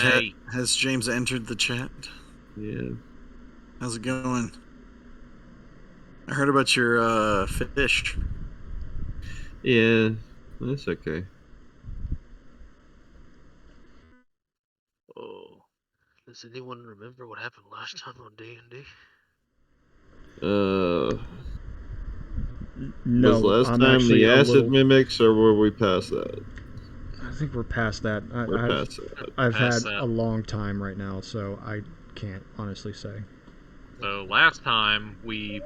Hey. Has James entered the chat? Yeah. How's it going? I heard about your fish. Yeah, that's okay. Oh, does anyone remember what happened last time on D&D? No, was last I'm time actually the a acid little. mimics, or were we past that? I think we're past that. We're past that. I've Past had that. a long time right now, so I can't honestly say. So last time we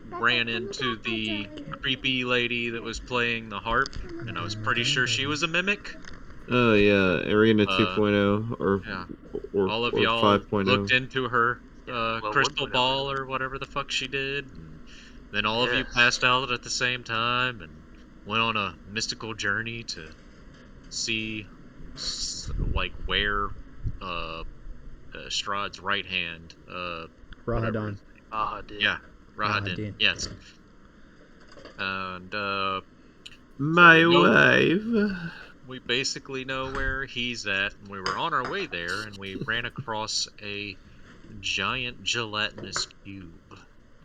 ran into the creepy lady that was playing the harp, and I was pretty sure she was a mimic. Oh yeah, Arena 2.0 Yeah. or All of or y'all 5.0. looked into her well, crystal 1.0 ball or whatever the fuck she did, and then all of you Yes. passed out at the same time and went on a mystical journey to see like where Strahd's right hand Rahadon. Rahadin. Yeah, Rahadin. Rahadin. Yes. And My So we wife. we basically know where he's at, and we were on our way there, and we ran across a giant gelatinous cube.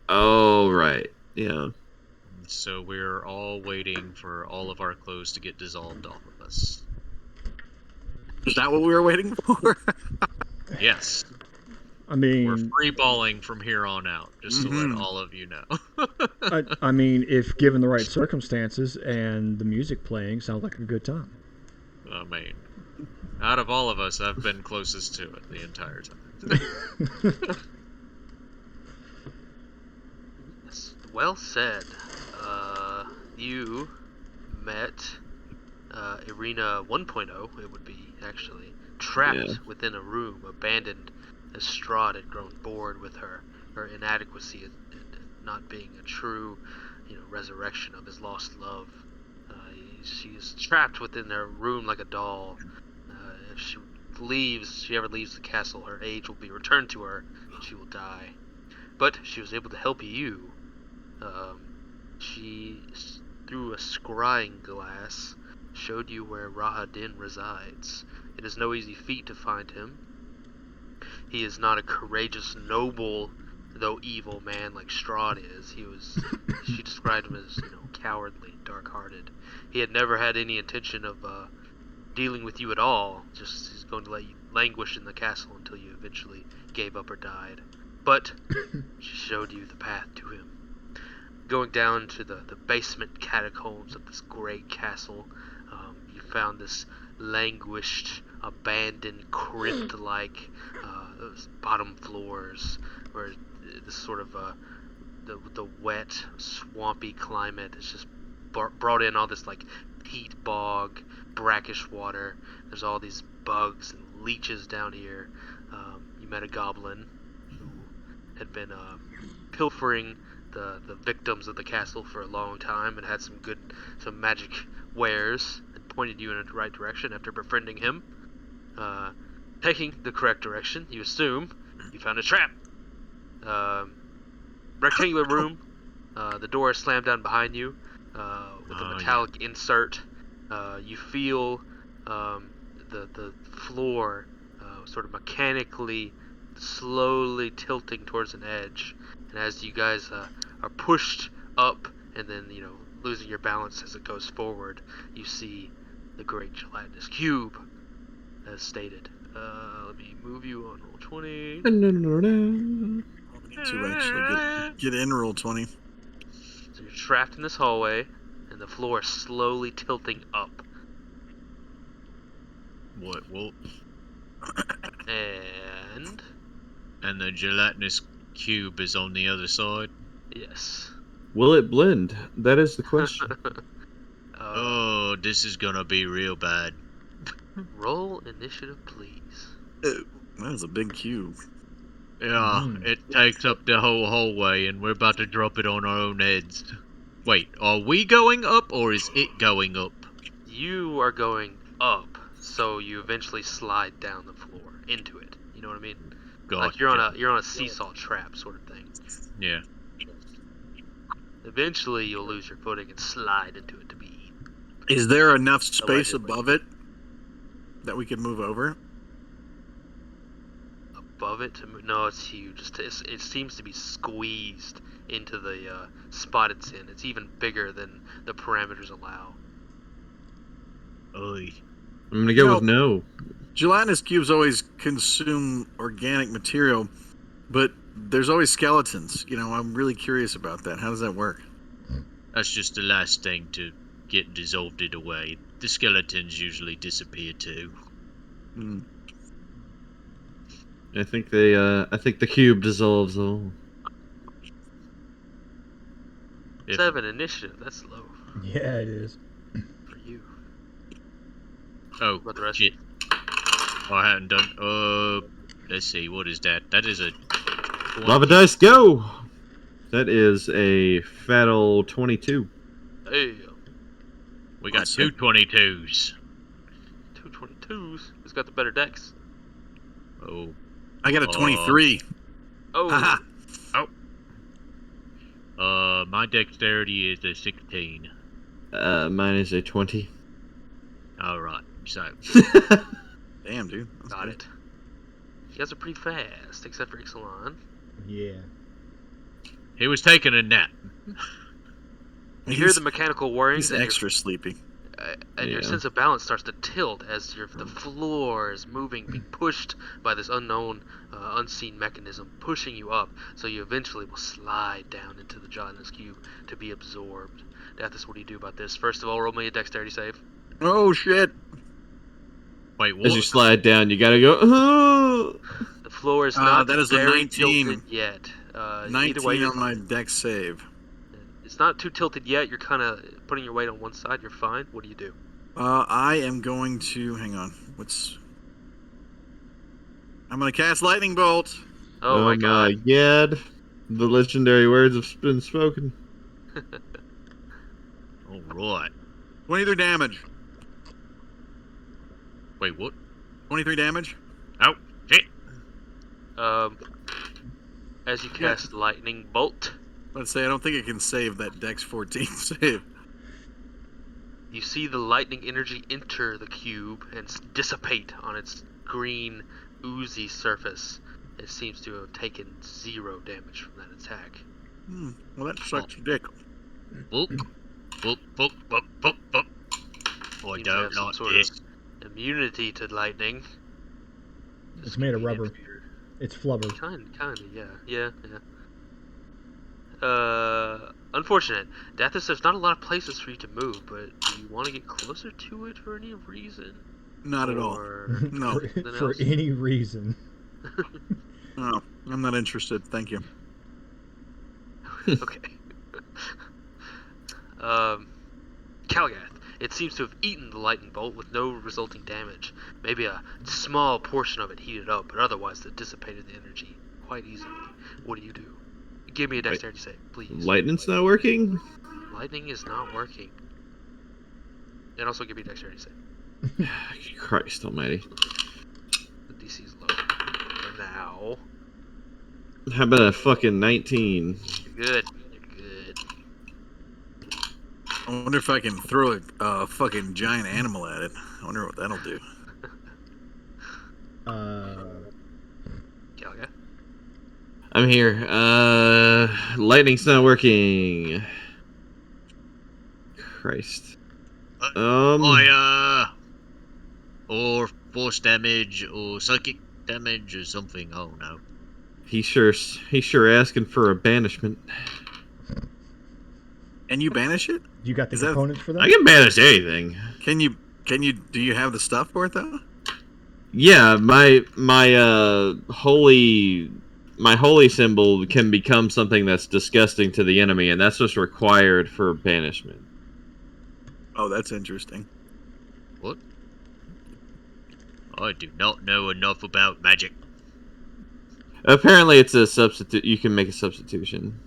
Oh right, yeah. So we're all waiting for all of our clothes to get dissolved off of us. Is that what we were waiting for? Yes, I we're mean, free balling from here on out, just to let Mhm. all of you know. I mean, if given the right circumstances and the music playing, sounds like a good time. I mean, out of all of us, I've been closest to it the entire time. Yes. Well said. You met Irina 1.0, it would be actually, trapped Yeah. within a room, abandoned as Strahd had grown bored with her inadequacy and not being a true, resurrection of his lost love. She is trapped within her room like a doll. If she ever leaves the castle, her age will be returned to her, and she will die. But she was able to help you. She, through a scrying glass, showed you where Rahadin resides. It is no easy feat to find him. He is not a courageous, noble, though evil man like Strahd is. She described him as, cowardly, dark-hearted. He had never had any intention of dealing with you at all. Just he's going to let you languish in the castle until you eventually gave up or died. But she showed you the path to him. Going down to the basement catacombs of this great castle, you found this languished, abandoned, crypt-like bottom floors, where this sort of the wet, swampy climate has just brought in all this like peat bog, brackish water. There's all these bugs and leeches down here. You met a goblin who had been pilfering the victims of the castle for a long time and had some magic wares, and pointed you in the right direction after befriending him. Taking the correct direction, you assume, you found a trap. Rectangular room. The door is slammed down behind you with a metallic insert. You feel the floor sort of mechanically, slowly tilting towards an edge. And as you guys are pushed up and then, losing your balance as it goes forward, you see the great gelatinous cube, as stated. Let me move you on roll 20. We need to actually get in roll 20. So you're trapped in this hallway, and the floor is slowly tilting up. What? Well, And the gelatinous cube is on the other side. yes. Will it blend? That is the question. Oh, this is gonna be real bad. Roll initiative, please. That was a big cube. Yeah, it takes up the whole hallway, and we're about to drop it on our own heads. Wait, are we going up, or is it going up? You are going up, so you eventually slide down the floor into it. You know what I mean? Gotcha. Like you're on a seesaw trap sort of thing. Yeah. Eventually, you'll lose your footing and slide into it to be eaten. Is there enough space Allegedly. above it that we could move over? above it. No, it's huge. It seems to be squeezed into the spot it's in. It's even bigger than the parameters allow. Oy. I'm gonna go with no. Gelatinous cubes always consume organic material, but there's always skeletons. You know, I'm really curious about that. How does that work? That's just the last thing to get dissolved away. The skeletons usually disappear too. Hmm. I think the cube dissolves all. If- 7 initiative. That's low Yeah, it is. for you. Oh, What about the rest? shit. Oh, I hadn't done. Let's see. What is that? That is a. 20. Lava dice, go! That is a fatal 22. Hey, We got Let's two see. 22s. 222s. Who's got the better decks? Oh. I got a 23. Oh, Haha. My dexterity is a 16. Mine is a 20. All right. So. Damn, dude. That's got good. it. You guys are pretty fast, except for Ixalan. Yeah. He was taking a nap. You hear the mechanical whirrings He's and, extra sleepy. your Yeah. sense of balance starts to tilt as the floor is moving, being pushed by this unknown, unseen mechanism, pushing you up, so you eventually will slide down into the gelatinous cube to be absorbed. Deathis, what do you do about this? First of all, roll me a dexterity save. Oh, shit. Wait, what? As you slide down, you gotta go. Oh! The floor is not that is a very 19. tilted yet. Either 19 way, you're on my fine. dex save. It's not too tilted yet. You're kind of putting your weight on one side. You're fine. What do you do? I am going to... Hang on. I'm going to cast Lightning Bolt. Oh my god. God. The legendary words have been spoken. All right. 23 damage. Wait, what? 23 damage. Oh, shit. As you cast lightning bolt, Let's say I don't think it can save that dex 14 save. you see the lightning energy enter the cube and dissipate on its green, oozy surface. It seems to have taken 0 damage from that attack. Well, that sucks your dick. Boop. Boop, boop, boop, boop, boop. I Seems to don't have some like sort this. of immunity to lightning. It's made of rubber. It's flubber. Kinda, yeah. Unfortunate. Deathis, there's not a lot of places for you to move, but do you want to get closer to it for any reason? Not at all. Or No. something For else? any reason. No, I'm not interested. Thank you. Okay. Kalgath. It seems to have eaten the lightning bolt with no resulting damage. Maybe a small portion of it heated up, but otherwise it dissipated the energy quite easily. What do you do? Give me a dexterity save, please. Lightning's not working? Lightning is not working. And also give me a dexterity save. Christ almighty. The DC is low. Now. How about a fucking 19? You're good. You're good. I wonder if I can throw a fucking giant animal at it. I wonder what that'll do. Kalgath. I'm here. Lightning's not working. Christ. Or force damage, or psychic damage, or something. Oh no. He's sure asking for a banishment. Can you banish it? You got the Is that- components for that? I can banish anything. Can you? Do you have the stuff for it though? Yeah, my holy symbol can become something that's disgusting to the enemy, and that's what's required for banishment. Oh, that's interesting. What? I do not know enough about magic. Apparently, it's a substitute. You can make a substitution.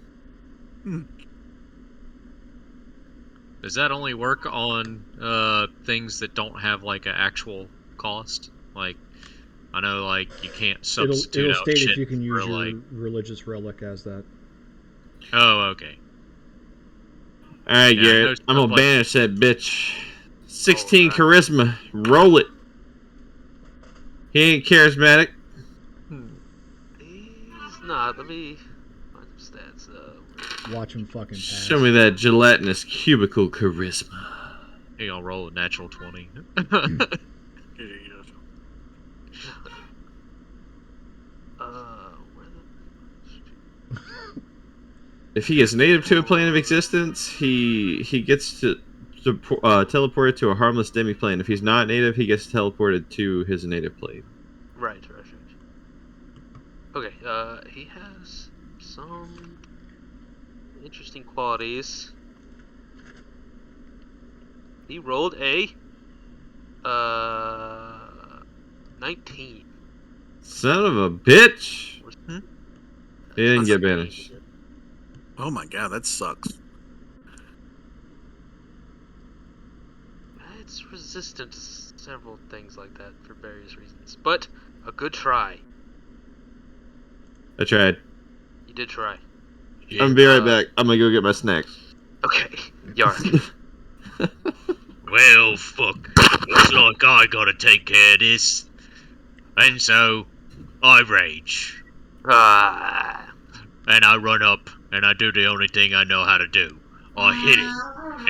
Does that only work on things that don't have like an actual cost? Like, I know like you can't substitute It'll out state shit if you can use for, your like. religious relic as that. Oh, okay. All right, Yeah, I know Garrett. stuff I'm gonna like- banish that bitch. 16 Alright. charisma. Roll it. He ain't charismatic. Nah, let me find some stats. Watch him fucking pass. Show me that gelatinous cubicle charisma. He gonna roll a natural 20. Where the... If he is native to a plane of existence, he gets to teleported to a harmless demi-plane. If he's not native, he gets teleported to his native plane. Right. Okay, he has some interesting qualities. He rolled a 19. Son of a bitch! Hmm? He didn't get banished. Oh my god, that sucks. It's resistant to several things like that for various reasons, but a good try. I tried. You did try. I'm gonna be right back. I'm gonna go get my snacks. Okay, Yark. Well, fuck. Looks like I gotta take care of this. And so, I rage. And I run up, and I do the only thing I know how to do. I hit it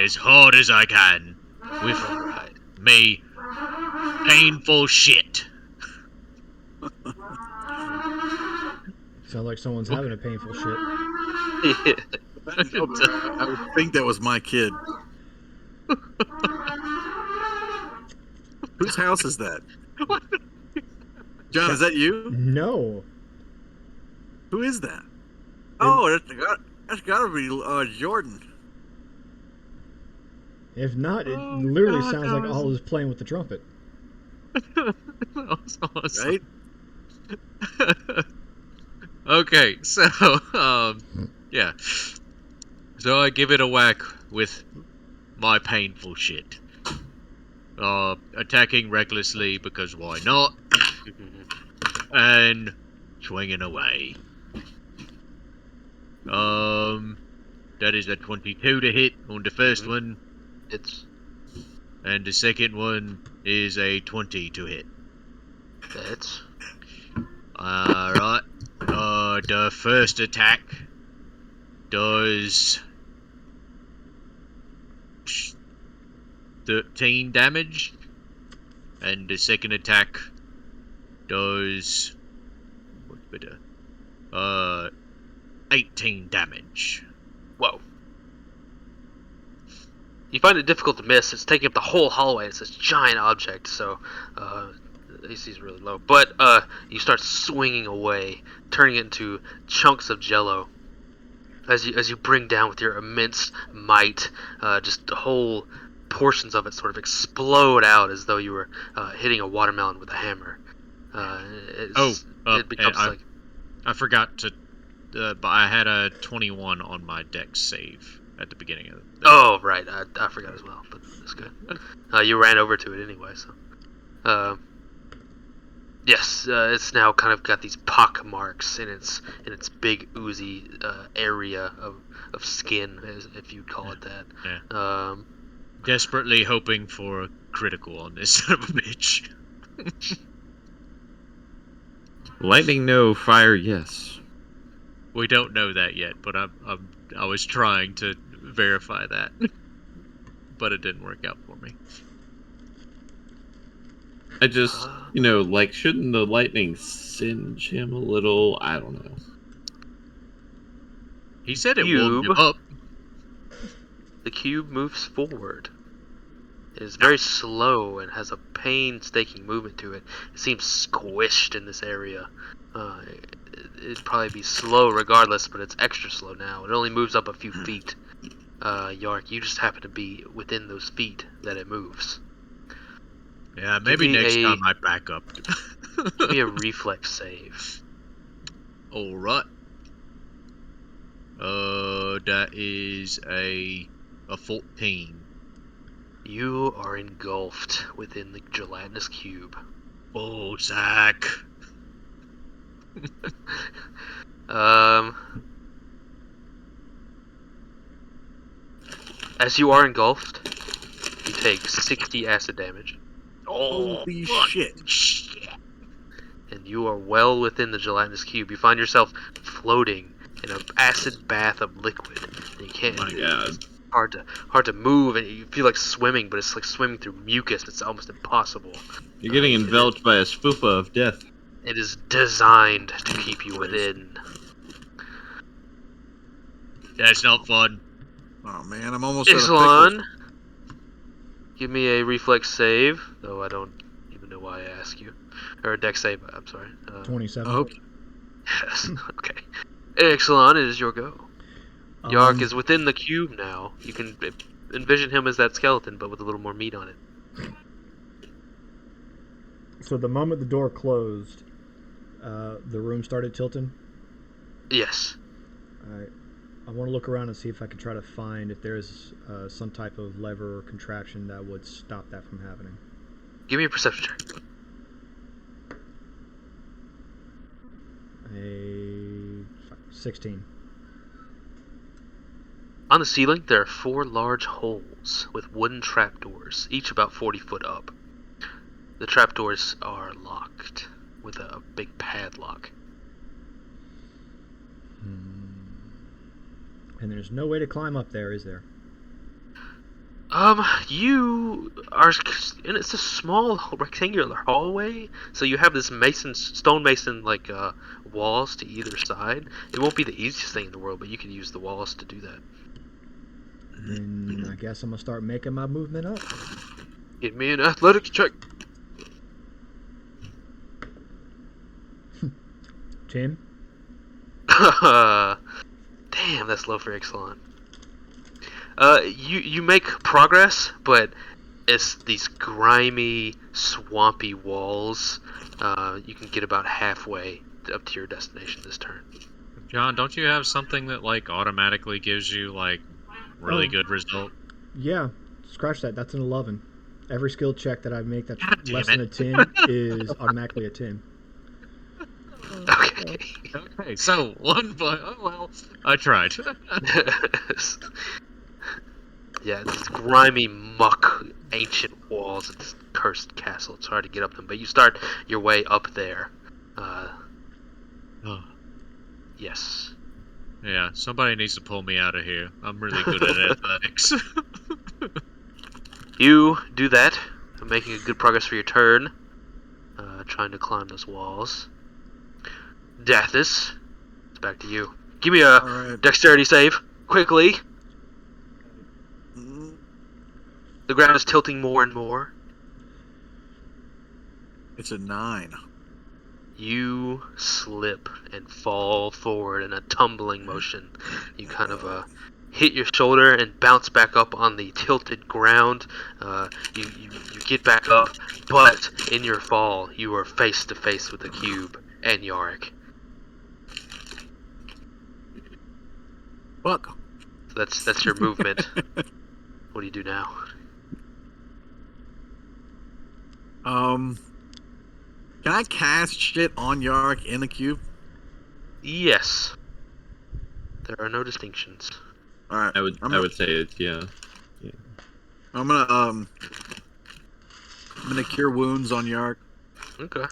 as hard as I can with me painful shit. Sounds like someone's having a painful shit. I would think that was my kid. Whose house is that? John, is that you? No. Who is that? Oh, that's gotta be Jordan. If not, it literally sounds like Oliver's playing with the trumpet. That was awesome. Right? Okay, so, yeah. So I give it a whack with my painful shit. Attacking recklessly because why not? And swinging away. That is a 22 to hit on the first one. It's And the second one is a 20 to hit. it's Alright. The first attack does 13 damage. And the second attack does... what's better? 18 damage. whoa. You find it difficult to miss. It's taking up the whole hallway. It's this giant object, so the AC is really low. But you start swinging away, turning it into chunks of jello. As you bring down with your immense might, just the whole portions of it sort of explode out as though you were hitting a watermelon with a hammer. It becomes like... I forgot to... but I had a 21 on my dex save at the beginning of it. Oh, right. I forgot as well, but that's good. You ran over to it anyway, so... yes, it's now kind of got these pock marks in its big oozy area of skin, if you'd call it that. Yeah. Desperately hoping for a critical on this son of a bitch. Lightning no, fire yes. We don't know that yet, but I was trying to verify that, but it didn't work out for me. I just, like, shouldn't the lightning singe him a little? I don't know. He said it woke him up. The cube moves forward. It is very slow and has a painstaking movement to it. It seems squished in this area. It'd probably be slow regardless, but it's extra slow now. It only moves up a few feet. Yark, you just happen to be within those feet that it moves. Yeah, maybe next time I back up. Give me a reflex save. Alright. That is a 14. You are engulfed within the gelatinous cube. Oh, Zach. As you are engulfed, you take 60 acid damage. Holy shit. and you are well within the gelatinous cube. You find yourself floating in an acid bath of liquid. And you can't. Oh my god. Hard to move, and you feel like swimming, but it's like swimming through mucus. It's almost impossible. You're getting enveloped by a spoofa of death. It is designed to keep you within. That's not fun. Oh man, I'm almost out of Ixalan, pickles. give me a reflex save, though I don't even know why I ask you. Or a dex save, I'm sorry. 27. I hope. Yes, okay. Ixalan, it is your go. Yark Um, is within the cube now. You can envision him as that skeleton, but with a little more meat on it. So the moment the door closed, the room started tilting. Yes. Alright. I want to look around and see if I can try to find if there's some type of lever or contraption that would stop that from happening. Give me a perception check. A 16. On the ceiling, there are 4 large holes with wooden trapdoors, each about 40 foot up. The trapdoors are locked with a big padlock. And there's no way to climb up there, is there? You are, and it's a small rectangular hallway, so you have this stonemason like walls to either side. It won't be the easiest thing in the world, but you can use the walls to do that. And I guess I'm gonna start making my movement up. Give me an athletics check. Tim? Damn, that's low for Ixalan. You make progress, but it's these grimy, swampy walls. You can get about halfway up to your destination this turn. John, don't you have something that like automatically gives you like really Oh. good result? Yeah, scratch that. That's an 11. Every skill check that I make that's God damn less it. than a 10 is automatically a 10. Okay. Okay, so 1 point. Oh well, I tried. Yeah, it's grimy muck, ancient walls. It's cursed castle. It's hard to get up them, but you start your way up there. Oh, Yes. yeah, somebody needs to pull me out of here. I'm really good at athletics. You do that, making a good progress for your turn. Trying to climb those walls. Dathis, it's back to you. Give me a Alright. dexterity save, quickly. The ground is tilting more and more. It's a 9. You slip and fall forward in a tumbling motion. You kind of hit your shoulder and bounce back up on the tilted ground. You get back up, but in your fall, you are face to face with the cube and Yorick. Fuck. So that's your movement. What do you do now? Can I cast shit on Yark in the cube? Yes. There are no distinctions. Alright. I would say it, yeah. I'm gonna cure wounds on Yark. Okay.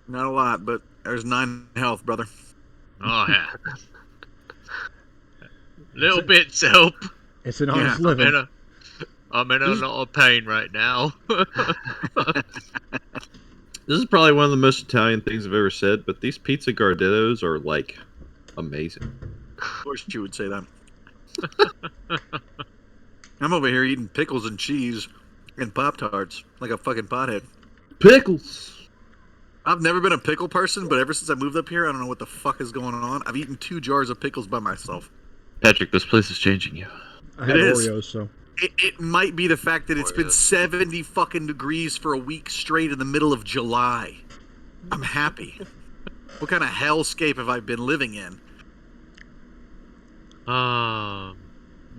Not a lot, but there's 9 health, brother. Oh yeah. Little bits help. It's an honest Yeah, living. I'm in a lot of pain right now. This is probably one of the most Italian things I've ever said, but these pizza gardettos are like amazing. Of course you would say that. I'm over here eating pickles and cheese and Pop-Tarts like a fucking pothead. Pickles! I've never been a pickle person, but ever since I moved up here, I don't know what the fuck is going on. I've eaten 2 jars of pickles by myself. Patrick, this place is changing you. I have It is. Oreos, so. It might be the fact that it's been Oreos. 70 fucking degrees for a week straight in the middle of July. I'm happy. What kind of hellscape have I been living in?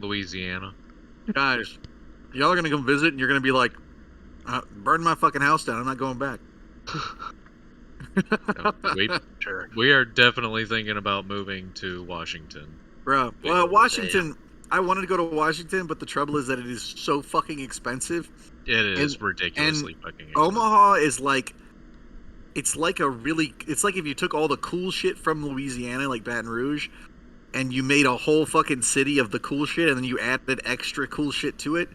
Louisiana. Guys, y'all are gonna come visit and you're gonna be like, burn my fucking house down. I'm not going back. We are definitely thinking about moving to Washington. Bro, well, Washington, I wanted to go to Washington, but the trouble is that it is so fucking expensive It is And- ridiculously fucking expensive. Omaha is like, it's like if you took all the cool shit from Louisiana, like Baton Rouge, and you made a whole fucking city of the cool shit, and then you added extra cool shit to it.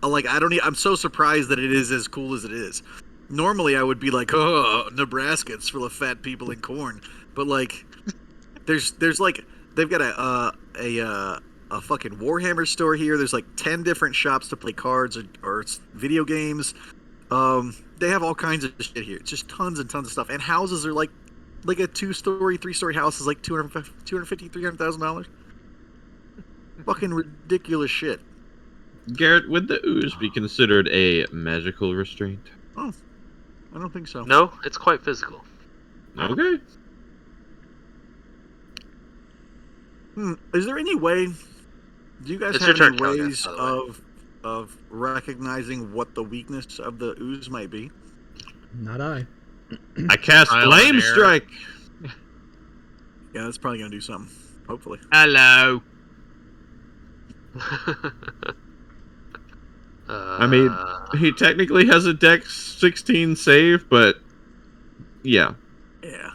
I'm so surprised that it is as cool as it is. Normally, I would be like, oh, Nebraska, it's full of fat people and corn. But like, there's like, they've got a fucking Warhammer store here. There's like 10 different shops to play cards or video games. They have all kinds of shit here. It's just tons and tons of stuff. And houses are like a 2-story, 3-story house is like $250,000, $300,000. Fucking ridiculous shit. Garrett, would the ooze be considered a magical restraint? Oh, I don't think so. No, it's quite physical. Okay. Is there any way? Do you guys It's have your any turn, Calgon, ways by the way. of recognizing what the weakness of the ooze might be? Not I. I cast Trial and Flame error. Strike. Yeah, that's probably gonna do something. Hopefully. Hello. I mean, he technically has a Dex 16 save, but yeah, Yeah.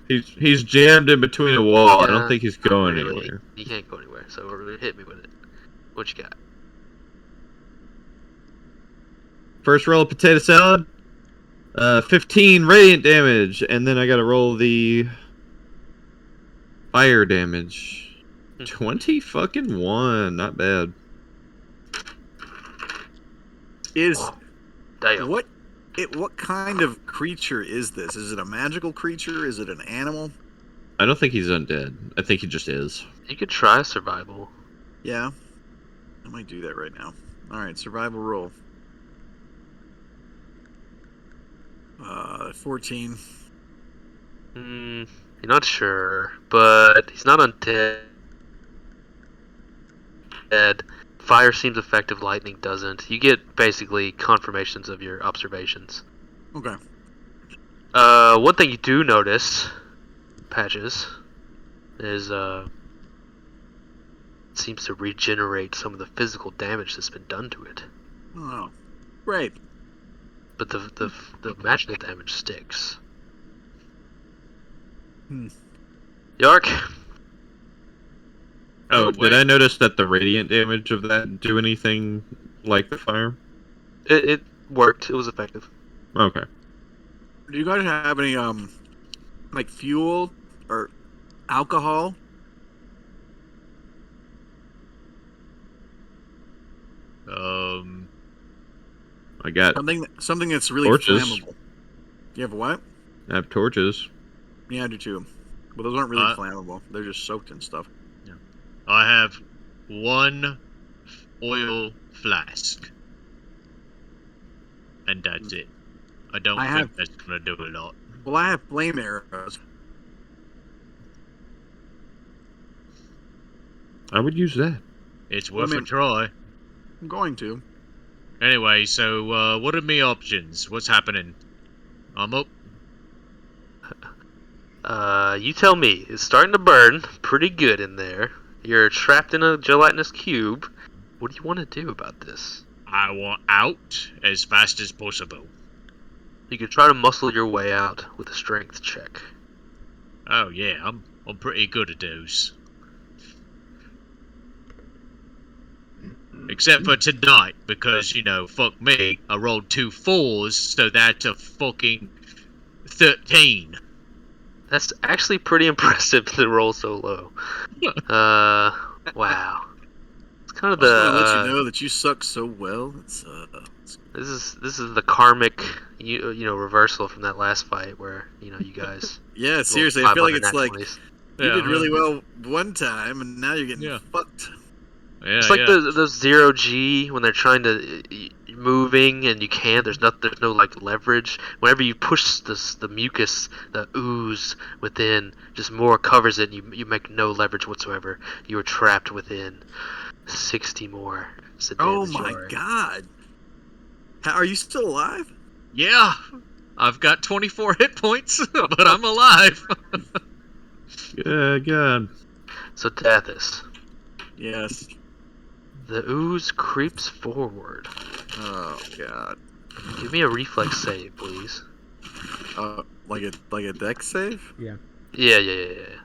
he's jammed in between a wall. I Yeah, don't think he's going really. anywhere. You can't go anywhere, so hit me with it. What you got? First roll of potato salad. 15 radiant damage, and then I gotta roll the fire damage. 20 fucking 1, not bad. Is Damn. what kind of creature is this? Is it a magical creature? Is it an animal? I don't think he's undead. I think he just is. You could try survival. Yeah. I might do that right now. Alright, survival roll. 14. You're not sure, but he's not undead. Fire seems effective, lightning doesn't. You get basically confirmations of your observations. Okay. One thing you do notice, Patches, is it seems to regenerate some of the physical damage that's been done to it. Oh. Great. But the magical damage sticks. Yark? Oh, wait. did I notice that the radiant damage of that do anything like the fire? It worked. It was effective. Okay. Do you guys have any like fuel or alcohol? I got Something that's really Torches. flammable. You have what? I have torches. Yeah, I do too. But those aren't really Uh, flammable. They're just soaked in stuff. I have one oil flask. And that's it. I don't I think have- that's gonna do a lot. Well, I have flame arrows. I would use that. It's Well, I worth mean- a try. I'm going to. Anyway, so what are my options? What's happening? I'm up. You tell me. It's starting to burn pretty good in there. You're trapped in a gelatinous cube. What do you want to do about this? I want out as fast as possible. You could try to muscle your way out with a strength check. Oh yeah, I'm pretty good at those. Except for tonight, because, you know, fuck me, I rolled 2 4s, so that's a fucking 13. That's actually pretty impressive to roll so low. Wow. It's kind of I just want to let the you know that you suck so well. It's this is the karmic you know reversal from that last fight where you guys. yeah. rolled Seriously, I feel like 500 it's nat like 20s. you did really well one time, and now you're getting Yeah. fucked. Yeah, It's like yeah. the 0G when they're trying to moving and you can't. There's no like leverage. Whenever you push the mucus, the ooze within, just more covers it. And you make no leverage whatsoever. You are trapped within 60 more. Oh my god! Are you still alive? Yeah, I've got 24 hit points, but I'm alive. Yeah, God. So Dathis, Yes. The ooze creeps forward. Oh god. Give me a reflex save, please. Like a deck save? Yeah. Yeah.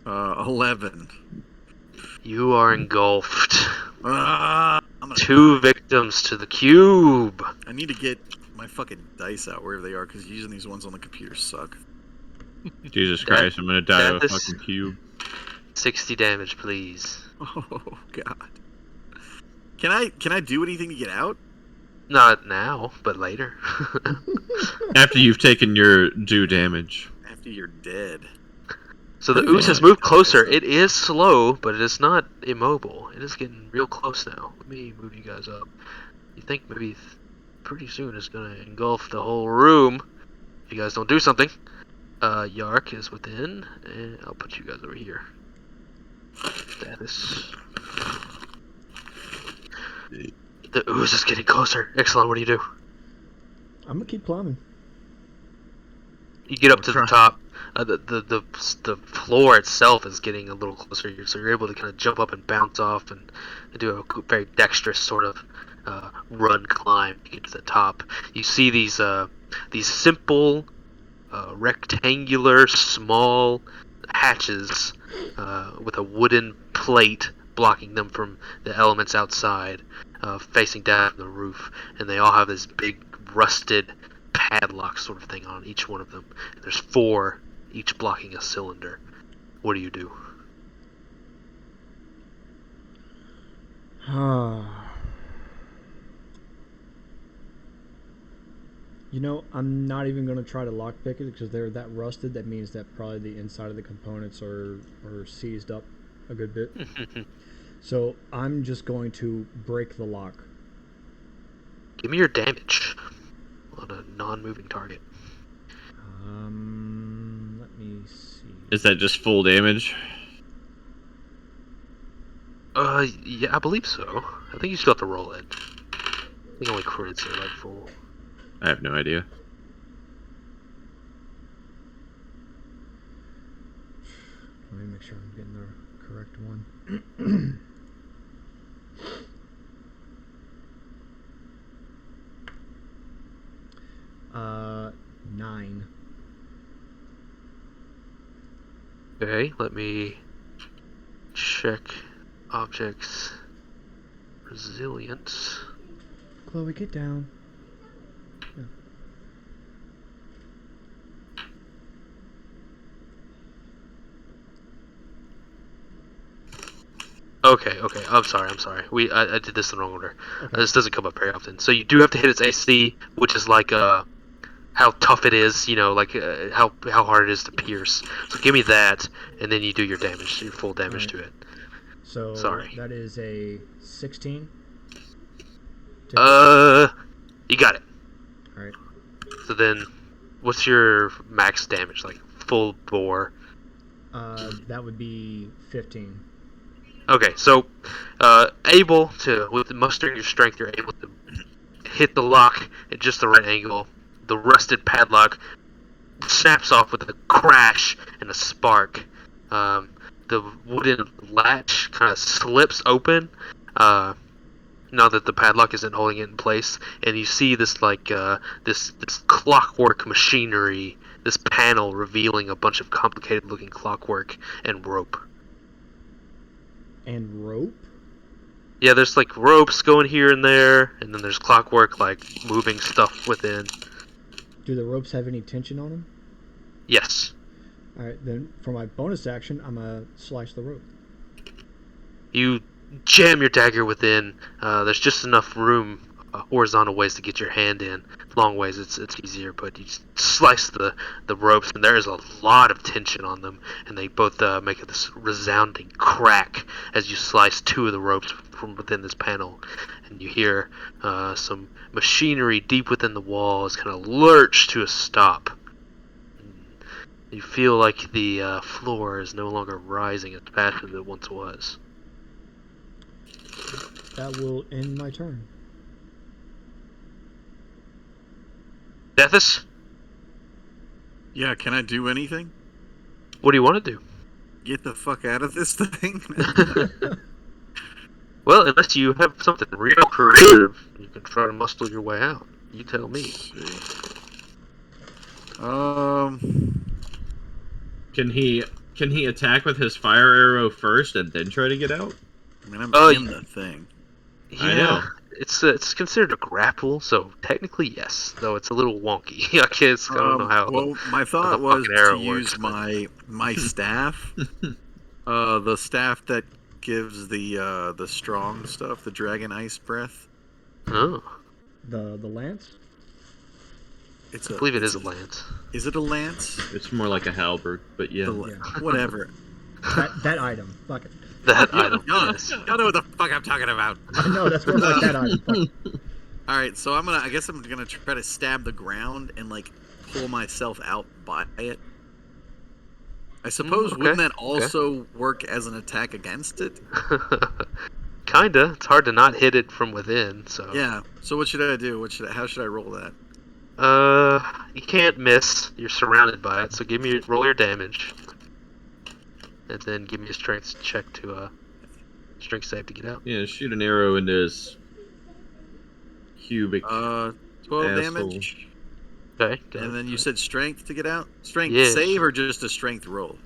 11. You are engulfed. I'm gonna 2 victims to the cube. I need to get my fucking dice out wherever they are, because using these ones on the computer suck. Jesus Christ, I'm gonna die of a that is- fucking cube. 60 damage, please. Oh god. Can I do anything to get out? Not now, but later. After you've taken your due damage. After you're dead. So the ooze has moved closer. It is slow, but it is not immobile. It is getting real close now. Let me move you guys up. You think maybe pretty soon it's gonna engulf the whole room if you guys don't do something. Yark is within, and I'll put you guys over here. Status. The ooze is getting closer. Excellent. What do you do? I'm gonna keep climbing. You get up to the top. The floor itself is getting a little closer, so you're able to kind of jump up and bounce off and do a very dexterous sort of run climb to get to the top. You see these simple rectangular small hatches with a wooden plate blocking them from the elements outside, facing down the roof, and they all have this big rusted padlock sort of thing on each one of them. And there's 4, each blocking a cylinder. What do you do? You know, I'm not even going to try to lockpick it because they're that rusted. That means that probably the inside of the components are seized up a good bit. So I'm just going to break the lock. Give me your damage on a non-moving target. Let me see. Is that just full damage? Yeah, I believe so. I think you still have to roll it. I think only crits are like full. I have no idea. Let me make sure I'm getting the correct one. 9. Okay, let me check objects resilience. Chloe, get down. Yeah. Okay, I'm sorry. I did this in the wrong order. Okay. This doesn't come up very often. So you do have to hit its AC, which is like how tough it is, you know, like how hard it is to pierce. So give me that, and then you do your damage, your full damage to it. So Sorry. that is a 16. You got it. All right. So then, what's your max damage, like full bore? That would be 15. Okay, so able to, with mustering your strength, you're able to hit the lock at just the right angle. The rusted padlock snaps off with a crash and a spark. The wooden latch kind of slips open, now that the padlock isn't holding it in place, and you see this like this clockwork machinery, this panel revealing a bunch of complicated-looking clockwork and rope. And rope? Yeah, there's like ropes going here and there, and then there's clockwork like moving stuff within. Do the ropes have any tension on them? Yes. Alright, then for my bonus action, I'm going to slice the rope. You jam your dagger within. There's just enough room, horizontal ways to get your hand in. Long ways, it's easier, but you slice the ropes, and there is a lot of tension on them, and they both make this resounding crack as you slice 2 of the ropes from within this panel, and you hear some machinery deep within the walls kind of lurch to a stop. You feel like the floor is no longer rising as fast as it once was. That will end my turn. Deathus, Yeah, can I do anything? what do you want to do? get the fuck out of this thing? Well, unless you have something real creative, you can try to muscle your way out. You tell me. Can he attack with his fire arrow first and then try to get out? I mean, I'm in the thing. Yeah, I know. It's considered a grapple, so technically yes, though it's a little wonky. I guess I don't know how. Well, my thought the was fucking arrow to use works, but- my staff, the staff that gives the strong stuff, the dragon ice breath. Oh, The lance. It's I believe it is a lance. Is it a lance? It's more like a halberd, but yeah. Whatever. That item. Fuck it. That item. Y'all Yes. y'all know what the fuck I'm talking about. I know that's more like that item. Fuck it. All right, so I guess I'm gonna try to stab the ground and like pull myself out by it. I suppose okay, wouldn't that also work as an attack against it? Kinda. It's hard to not hit it from within. So. Yeah. So what should I do? How should I roll that? You can't miss. You're surrounded by it. So roll your damage, and then give me a strength check to strength save to get out. Yeah, shoot an arrow into his cubic 12 asshole. damage. Okay. Go And ahead. then you said strength to get out? Strength Yeah. save or just a strength roll?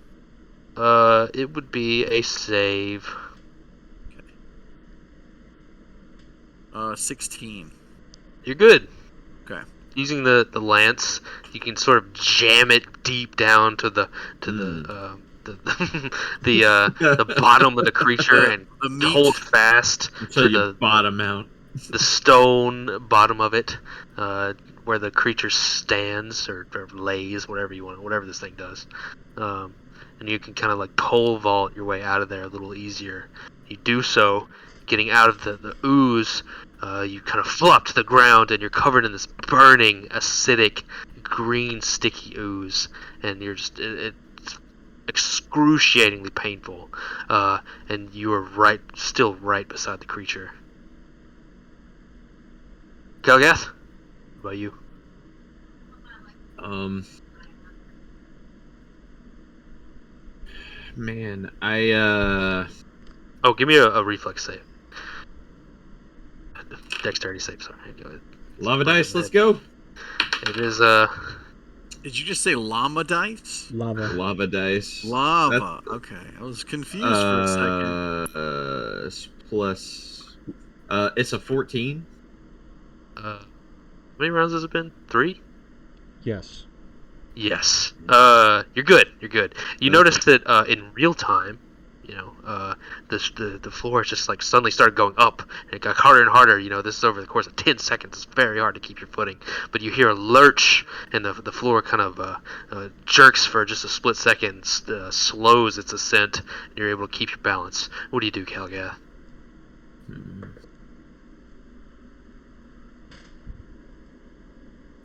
It would be a save. 16. You're good. Okay. Using the lance, you can sort of jam it deep down to the the bottom of the creature and The meat. hold fast until to you the bottom out. the stone bottom of it, where the creature stands or lays, whatever this thing does, and you can kind of like pole vault your way out of there a little easier. You do so, getting out of the ooze. You kind of flop to the ground, and you're covered in this burning, acidic, green, sticky ooze, and you're just it's excruciatingly painful. And you are still right beside the creature. Kelgath, what about you? Man, Oh, give me a reflex save. Dexterity save, sorry. Go ahead. lava dice, let's go. It is, Did you just say llama dice? Lava. Lava dice. Lava. Okay. I was confused for a second. It's plus. It's a 14. how many rounds has it been? 3? Yes. Yes. You're good. You're good. You notice that in real time, the floor just like suddenly started going up, and it got harder and harder. This is over the course of 10 seconds. It's very hard to keep your footing. But you hear a lurch, and the floor kind of jerks for just a split second, slows its ascent, and you're able to keep your balance. What do you do, Kelgath?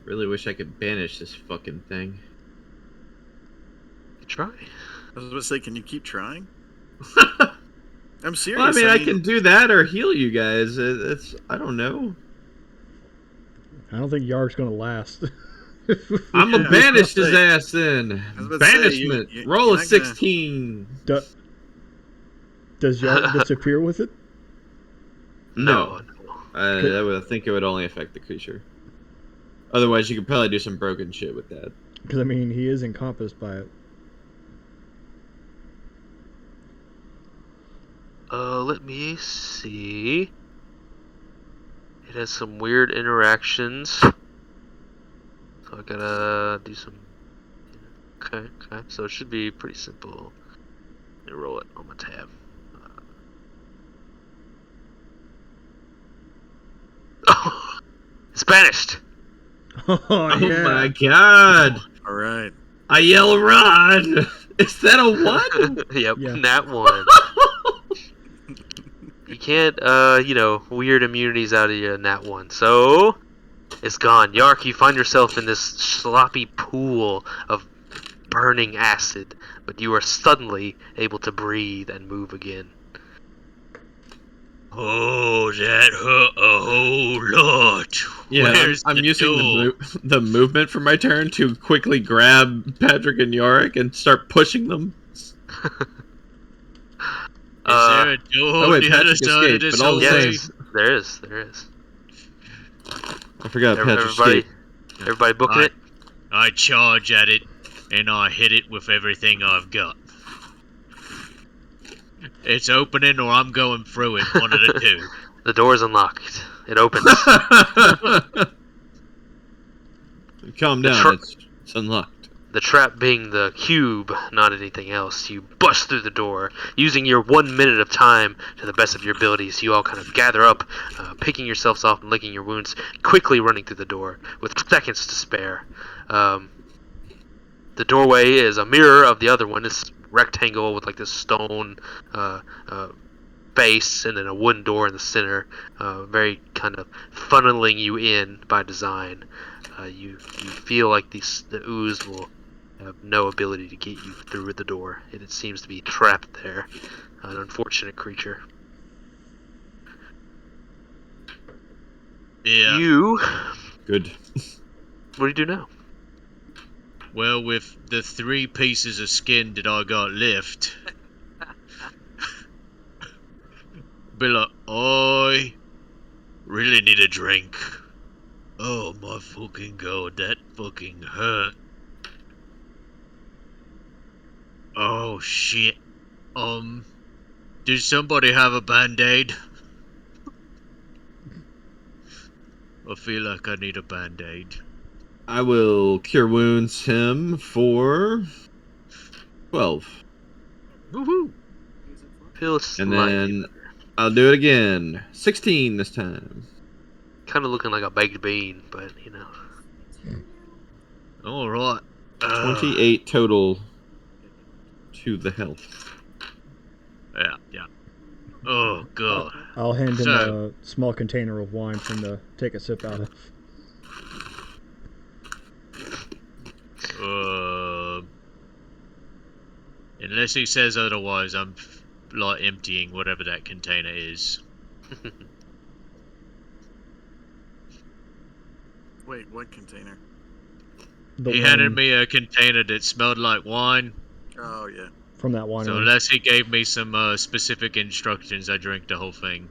Really wish I could banish this fucking thing. You try. I was going to say, can you keep trying? I'm serious. Well, I mean, I can do that or heal you guys. It's I don't know. I don't think Yarg's gonna last. I'm gonna banish his ass then. I was about to say, Banishment. you're Roll a not gonna- 16. Does Yarg disappear with it? No. No. I think it would only affect the creature. Otherwise, you could probably do some broken shit with that. Because I mean, he is encompassed by it. Let me see. It has some weird interactions. So I gotta do some. Okay. So it should be pretty simple. Let me roll it on my tab. Oh, it's banished. Oh, Oh yeah. my god! All right. I yell run! Is that a one? Yep, Yeah. that one. You can't, weird immunities out of you in that one. So, it's gone. Yark, you find yourself in this sloppy pool of burning acid, but you are suddenly able to breathe and move again. Oh, that hurt a whole lot. Yeah, Where's I'm the using door? the movement for my turn to quickly grab Patrick and Yorick and start pushing them. there a door Oh on wait, the other Patrick side of escaped, this but all the hallway? same, Yes, there is. I forgot Patrick Everybody, escaped. everybody booking it. I charge at it, and I hit it with everything I've got. It's opening, or I'm going through it. One of the two. The door is unlocked. It opens. Calm The down. It's unlocked. The trap being the cube, not anything else. You bust through the door, using your 1 minute of time to the best of your abilities. You all kind of gather up, picking yourselves off and licking your wounds, quickly running through the door with seconds to spare. The doorway is a mirror of the other one. This rectangle with like this stone base and then a wooden door in the center, very kind of funneling you in by design. You feel like the ooze will have no ability to get you through the door. It seems to be trapped there. An unfortunate creature. Yeah. You... Good. What do you do now? Well, with the 3 pieces of skin that I got left, be like, I really need a drink. Oh my fucking god, that fucking hurt. Oh shit. Does somebody have a band-aid? I feel like I need a band-aid. I will cure wounds him for 12. Woohoo! Feels And slightly then better. I'll do it again. 16 this time. Kind of looking like a baked bean, but you know. Alright. 28 total to the health. Yeah. Oh god. I'll hand him So- a small container of wine for him to take a sip out of. Unless he says otherwise, I'm like emptying whatever that container is. Wait, what container? He handed me a container that smelled like wine. Oh yeah. From that winery. So unless he gave me some specific instructions, I drank the whole thing.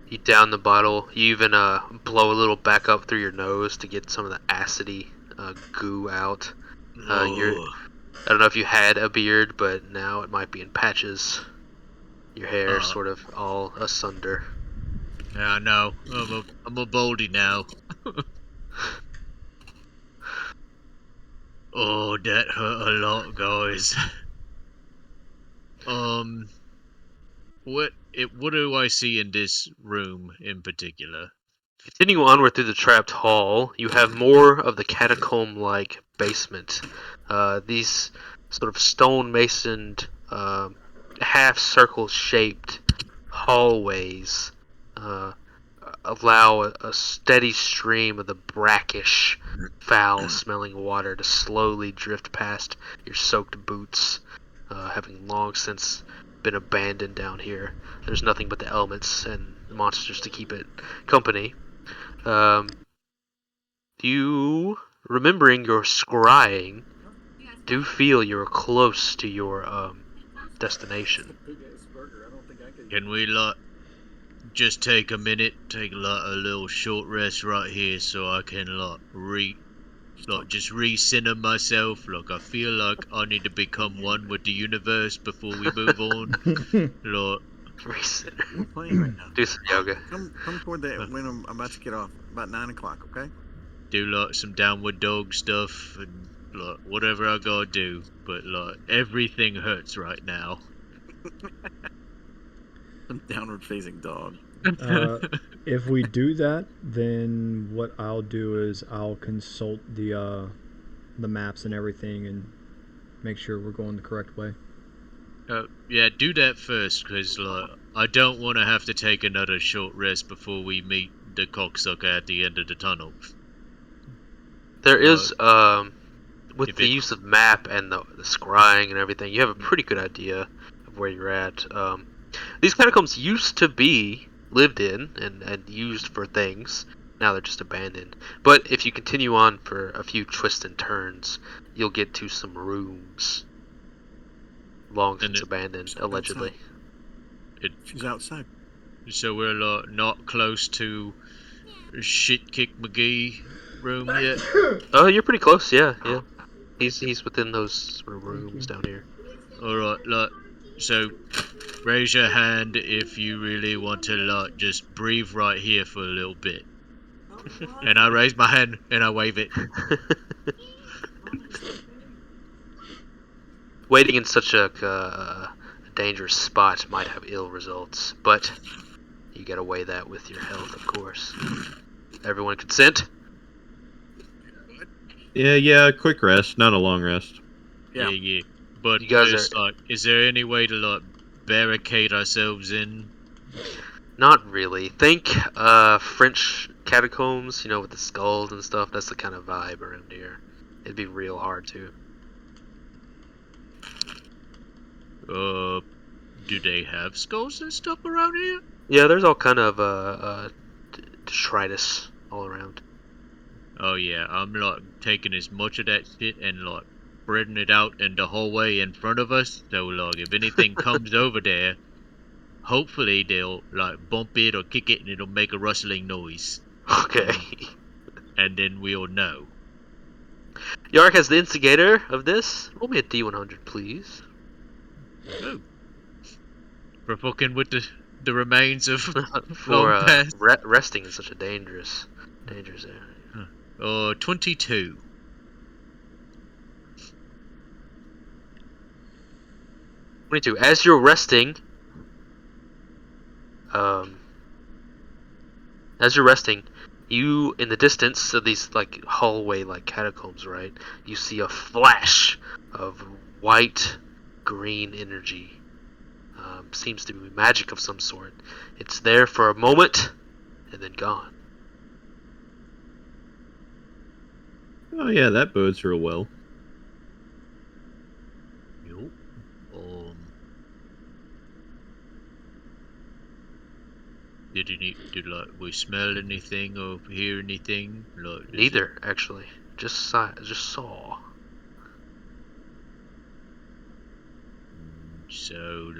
You down the bottle. You even blow a little back up through your nose to get some of the acidy goo out. I don't know if you had a beard, but now it might be in patches. Your hair sort of all asunder. Yeah, I know. I'm a boldy now. Oh, that hurt a lot, guys. What do I see in this room in particular? Continue onward through the trapped hall, you have more of the catacomb-like basement. These sort of stone-masoned, half-circle-shaped hallways allow a steady stream of the brackish, foul-smelling water to slowly drift past your soaked boots, having long since been abandoned down here. There's nothing but the elements and monsters to keep it company. You, remembering your scrying, do feel you're close to your destination. Can we just take a minute, take a little short rest right here, so I can just re-center myself. Look, I feel like I need to become one with the universe before we move on. Look, Recenter. We're playing right now. Do some yoga. Come toward that when I'm about to get off. About 9 o'clock, okay? do some downward dog stuff and whatever I gotta do. But everything hurts right now. I'm downward facing dog. If we do that, then what I'll do is I'll consult the maps and everything and make sure we're going the correct way. Yeah, do that first, because I don't want to have to take another short rest before we meet the cocksucker at the end of the tunnel. There is, with the use of map and the scrying and everything, you have a pretty good idea of where you're at. These catacombs used to be lived in and used for things. Now they're just abandoned. But if you continue on for a few twists and turns, you'll get to some rooms. Long since abandoned, allegedly. She's outside. So we're not close to Shit Kick McGee room yet. Oh, you're pretty close. Yeah. He's within those sort of rooms down here. All right, look. So raise your hand if you really want to just breathe right here for a little bit. And I raise my hand and I wave it. Waiting in such a dangerous spot might have ill results, but you gotta weigh that with your health, of course. Everyone consent? Yeah, quick rest, not a long rest. Yeah. But You guys just, is there any way to barricade ourselves in? Not really. Think French catacombs, with the skulls and stuff. That's the kind of vibe around here. It'd be real hard to. Do they have skulls and stuff around here? Yeah, there's all kind of detritus all around. Oh yeah, I'm taking as much of that shit and spreading it out in the hallway in front of us. So if anything comes over there, hopefully they'll bump it or kick it and it'll make a rustling noise. Okay. And then we'll know. Yark, as the instigator of this, roll me a D100, please. Oh. For fucking with the remains of For long past. resting in such a dangerous area. 22. As you're resting, you in the distance of these hallway catacombs, right? You see a flash of white green energy. Seems to be magic of some sort. It's there for a moment and then gone. Oh yeah, that bodes real well. Yup. Did we smell anything or hear anything? Neither, actually. Just saw. So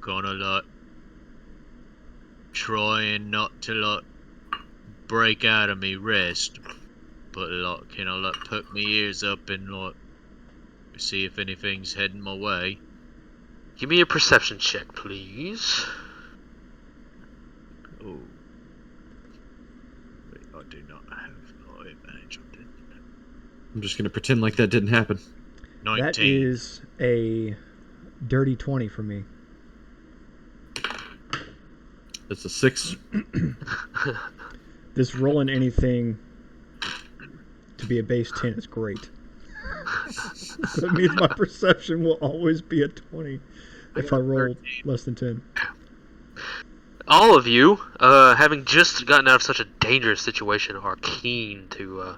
gonna trying not to break out of me rest, but can I put my ears up and see if anything's heading my way? Give me a perception check, please. Oh. Wait, I do not have advantage on this. I'm just gonna pretend like that didn't happen. 19. That is a dirty 20 for me. It's a 6. This rolling anything to be a base 10 is great. So it means my perception will always be a 20 if I roll less than 10. All of you, having just gotten out of such a dangerous situation, are keen to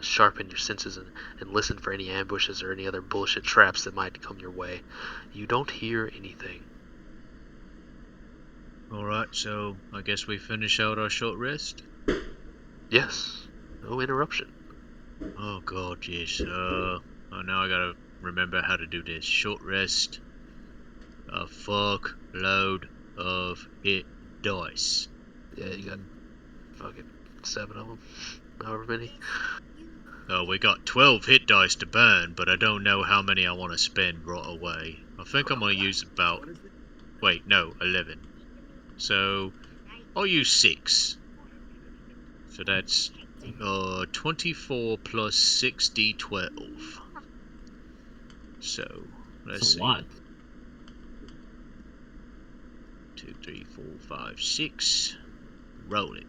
sharpen your senses and listen for any ambushes or any other bullshit traps that might come your way. You don't hear anything. Alright, so I guess we finish out our short rest? Yes. No interruption. Oh god, yes. Now I gotta remember how to do this. Short rest. A fuck load of hit dice. Yeah, you got fucking 7 of them. However many. We got 12 hit dice to burn, but I don't know how many I want to spend right away. I think I'm gonna use about... Wait, no, 11. So, I'll use 6. So that's 24 plus 60, 12. So, let's see. a lot. 2, 3, 4, 5, 6. Roll it.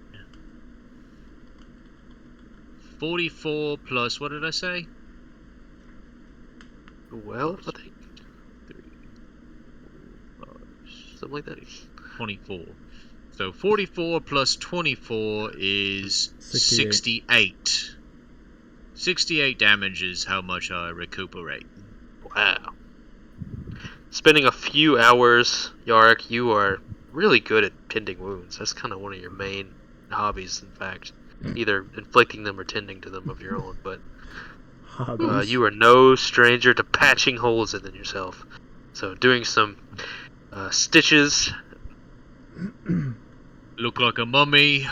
44 plus, what did I say? 12, I think. 3, 4, 5, Something like that. 24. So 44 plus 24 is 68. 68 damage is how much I recuperate. Wow. Spending a few hours, Yarrick, you are really good at tending wounds. That's kind of one of your main hobbies, in fact. Either inflicting them or tending to them of your own, but Hobbies. you are no stranger to patching holes in them yourself. So doing some stitches, Look like a mummy.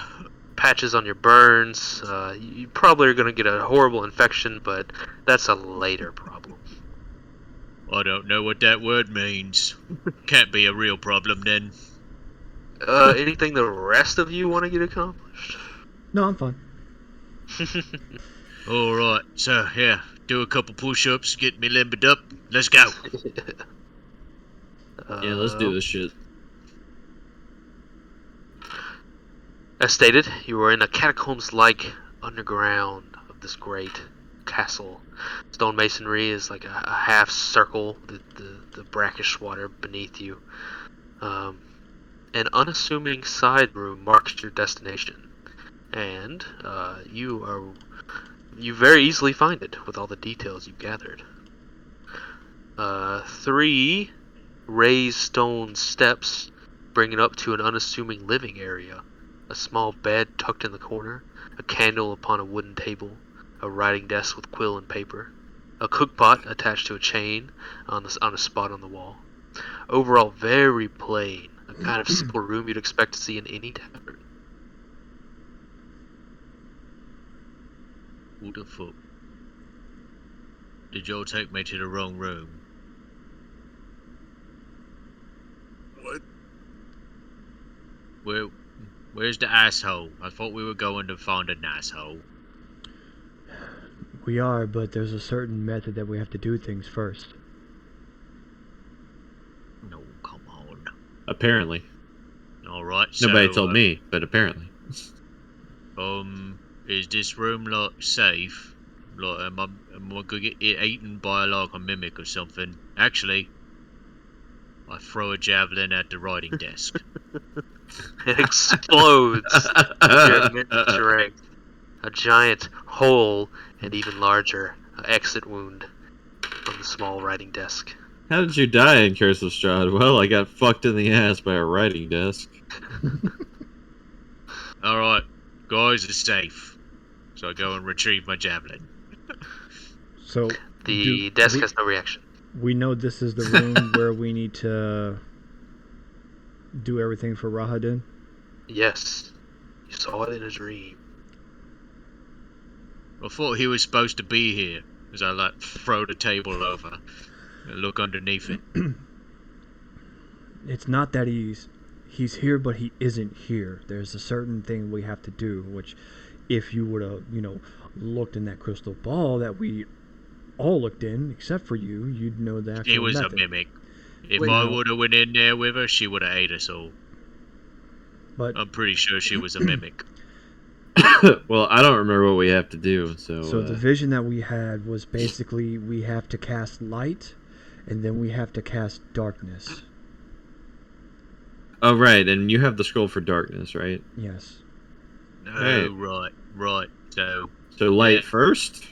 patches on your burns. You probably are going to get a horrible infection, but that's a later problem. I don't know what that word means. Can't be a real problem then. Anything the rest of you want to get accomplished? No, I'm fine. Alright, so yeah, do a couple push-ups, get me limbered up. Let's go. Yeah, let's do this shit. As stated, you are in a catacombs-like underground of this great castle. Stone masonry is like a half circle, the brackish water beneath you. An unassuming side room marks your destination, and you very easily find it with all the details you've gathered. 3 raised stone steps bring it up to an unassuming living area. A small bed tucked in the corner, a candle upon a wooden table, a writing desk with quill and paper, a cookpot attached to a chain on a spot on the wall. Overall, very plain, a kind of simple room you'd expect to see in any tavern. What the fuck? Did y'all take me to the wrong room? What? Where's the asshole? I thought we were going to find an asshole. We are, but there's a certain method that we have to do things first. No, come on. Apparently. Alright, so... Nobody told me, but apparently. Is this room, like, safe? Like, am I gonna get eaten by, like, a mimic or something? Actually, I throw a javelin at the writing desk. It explodes. Your immense strength. A giant hole and even larger exit wound on the small writing desk. How did you die in Curse of Strahd? Well, I got fucked in the ass by a writing desk. Alright, guys, it's safe. So I go and retrieve my javelin. So The desk has no reaction. we know this is the room where we need to do everything for Rahadin. Yes. You saw it in a dream. I thought he was supposed to be here. As I, like, throw the table over and look underneath it. It's not that he's here, but he isn't here. There's a certain thing we have to do, which if you would have, looked in that crystal ball that we all looked in, except for you, you'd know the actual It was method. a mimic. If Wait, I no. would have went in there with her, she would have ate us all. But I'm pretty sure she was a mimic. Well, I don't remember what we have to do, so... so the vision that we had was basically we have to cast light, and then we have to cast darkness. Oh, right, and you have the scroll for darkness, right? Yes. Oh, Right. right. So, So light Yeah. first?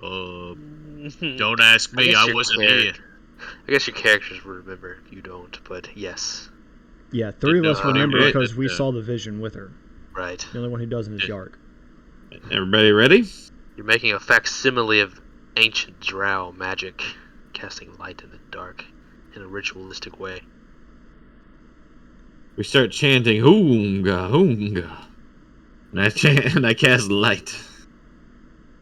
don't ask me. I wasn't here. I guess your characters will remember if you don't, but yes. Yeah, 3 of us Uh, remember right, because we uh, saw the vision with her. Right. The only one who doesn't is Yark. Everybody ready? You're making a facsimile of ancient drow magic, casting light in the dark in a ritualistic way. We start chanting Hoonga, Hoonga. And I chant and I cast light.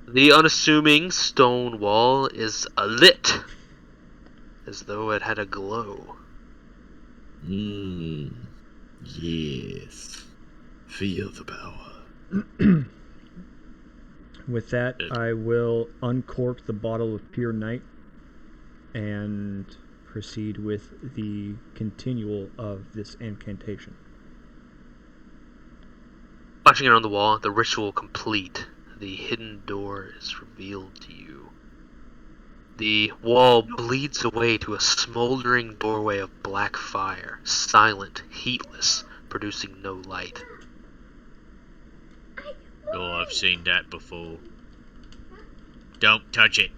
The unassuming stone wall is lit, as though it had a glow. Yes. Feel the power. With that, I will uncork the bottle of pure night and proceed with the continual of this incantation. Watching it on the wall, the ritual complete, the hidden door is revealed to you. The wall bleeds away to a smoldering doorway of black fire, silent, heatless, producing no light. Oh, I've seen that before. Don't touch it.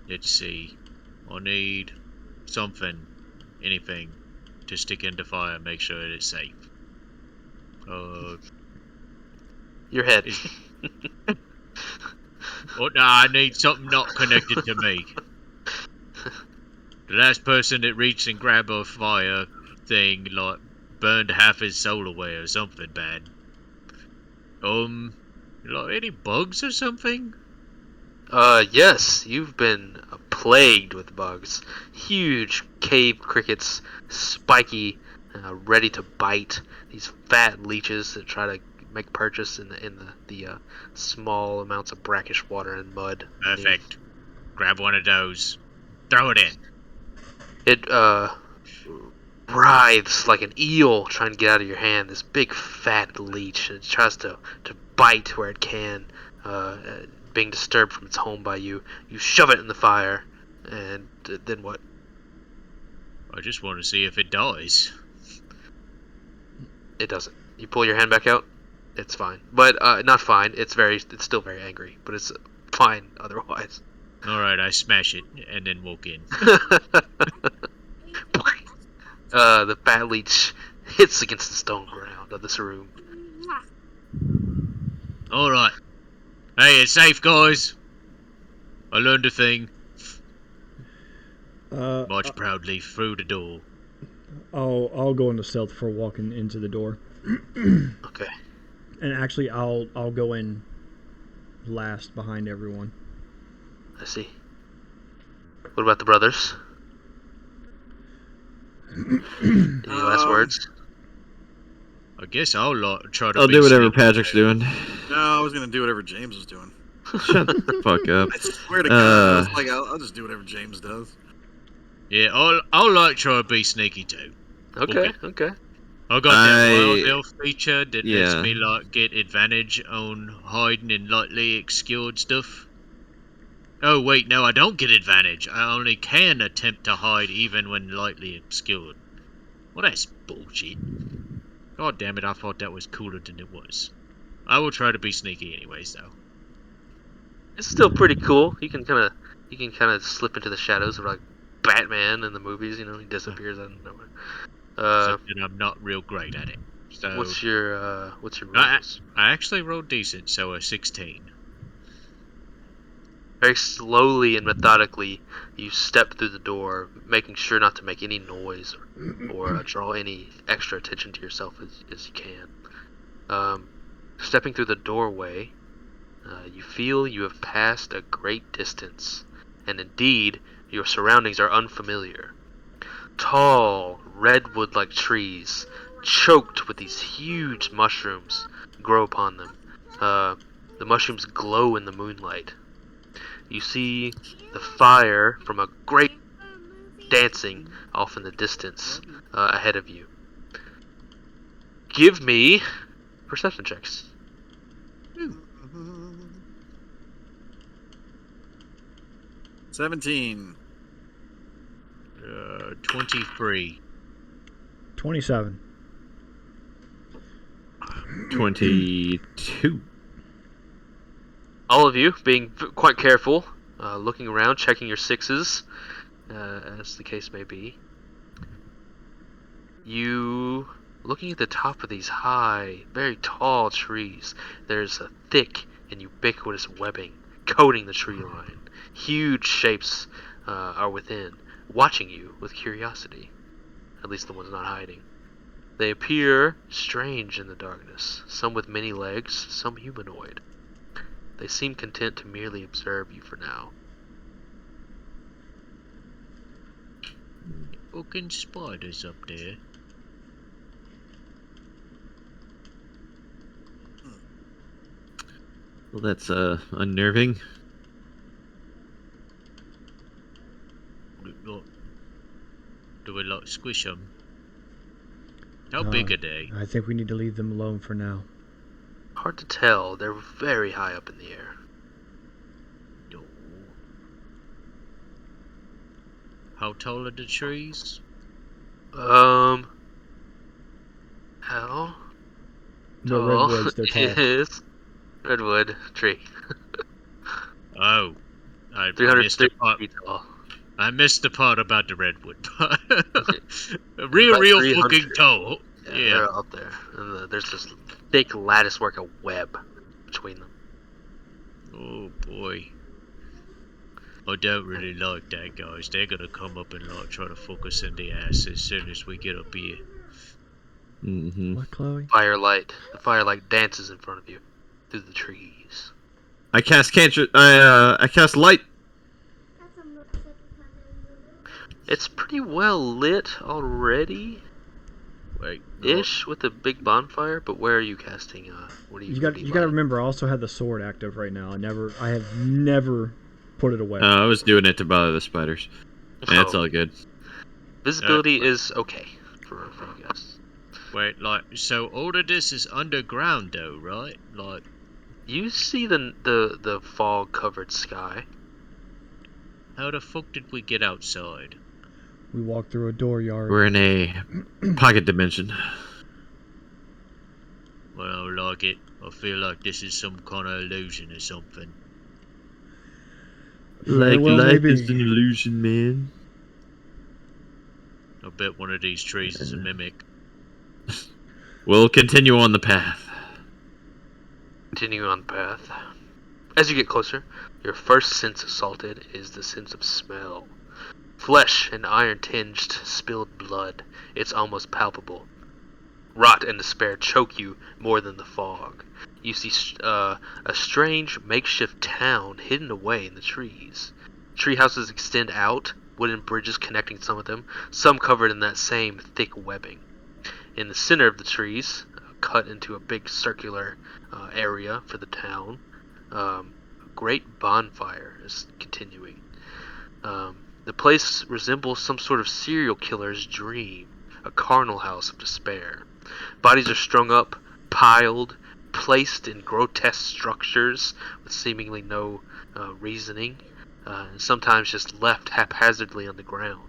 Let's see. I need something, anything, to stick into fire, make sure that it's safe. Your head. Oh, no, I need something not connected to me. The last person that reached and grabbed a fire thing, like, burned half his soul away or something bad. Like, any bugs or something? Yes, you've been plagued with bugs. Huge cave crickets, spiky, ready to bite. These fat leeches that try to make purchase in the small amounts of brackish water and mud. Perfect. Grab one of those. Throw it in. It writhes like an eel trying to get out of your hand. This big fat leech. It tries to bite where it can, being disturbed from its home by you. You shove it in the fire, and then what? I just want to see if it dies. It doesn't. You pull your hand back out. It's fine, but not fine. It's still very angry, but it's fine otherwise. Alright, I smash it and then walk in. The fat leech hits against the stone ground of this room. Alright. Hey, it's safe, guys. I learned a thing. March proudly through the door. I'll go into stealth for walking into the door. Okay. And actually, I'll go in last behind everyone. I see. What about the brothers? Any last words? I guess I'll try to I'll be do whatever sneaky. Patrick's doing. No, I was gonna do whatever James was doing. Shut the fuck up. I swear to God, I was like, I'll just do whatever James does. Yeah, I'll try to be sneaky too. Okay. I got that I- wild elf feature that lets yeah. me get advantage on hiding in lightly obscured stuff. Oh wait, no, I don't get advantage. I only can attempt to hide even when lightly obscured. Well, that's bullshit. God damn it, I thought that was cooler than it was. I will try to be sneaky anyways, though. It's still pretty cool. You can kind of slip into the shadows of like Batman in the movies. You know, he disappears out of nowhere. And I'm not real great at it. So What's your I, rolls? I actually rolled decent, so a 16. Very slowly and methodically, you step through the door, making sure not to make any noise or draw any extra attention to yourself as you can. Stepping through the doorway, you feel you have passed a great distance, and indeed, your surroundings are unfamiliar. Tall, redwood-like trees, choked with these huge mushrooms, grow upon them. The mushrooms glow in the moonlight. You see the fire from a great dancing off in the distance ahead of you. Give me perception checks. 17. 23. 27. 22. All of you being quite careful, looking around, checking your sixes, as the case may be. You looking at the top of these high, very tall trees. There's a thick and ubiquitous webbing coating the tree line. Huge shapes are within, watching you with curiosity. At least the ones not hiding. They appear strange in the darkness, some with many legs, some humanoid. They seem content to merely observe you for now. Fucking spiders up there. Well, that's unnerving. Do we like squish them? How big are they? I think we need to leave them alone for now. Hard to tell, they're very high up in the air. No. How tall are the trees? Hell. The Tall redwoods, they're tall. is redwood tree. Oh, I 360 missed the part. feet tall. I missed the part about the redwood. Real About 300. fucking tall. Yeah. They're up there, and there's this thick lattice work of web between them. Oh boy. I don't really like that, guys. They're gonna come up and like try to fuck us in the ass as soon as we get up here. Mm-hmm. What, Chloe? The firelight dances in front of you through the trees. I cast cantrip. I cast light. It's pretty well lit already, Wait, ish, with a big bonfire. But where are you casting? What are you? You got to lighting? remember. I also have the sword active right now. I have never put it away. I was doing it to bother the spiders. Yeah, it's Oh. all good. Visibility is okay for you guys. wait, like, so all of this is underground though, right? Like, You see the fog covered sky. how the fuck did we get outside? We walked through a dooryard. We're in a pocket dimension. Well, I don't like it. I feel like this is some kind of illusion or something. Very Like well, life maybe. is an illusion, man. I bet one of these trees is a mimic. We'll continue on the path. Continuing on the path. As you get closer, your first sense assaulted is the sense of smell. Flesh and iron-tinged spilled blood. It's almost palpable. Rot and despair choke you more than the fog. You see a strange makeshift town hidden away in the trees. Tree houses extend out, wooden bridges connecting some of them, some covered in that same thick webbing. In the center of the trees, cut into a big circular area for the town, a great bonfire is continuing. The place resembles some sort of serial killer's dream, a carnal house of despair. Bodies are strung up, piled, placed in grotesque structures with seemingly no reasoning, and sometimes just left haphazardly on the ground.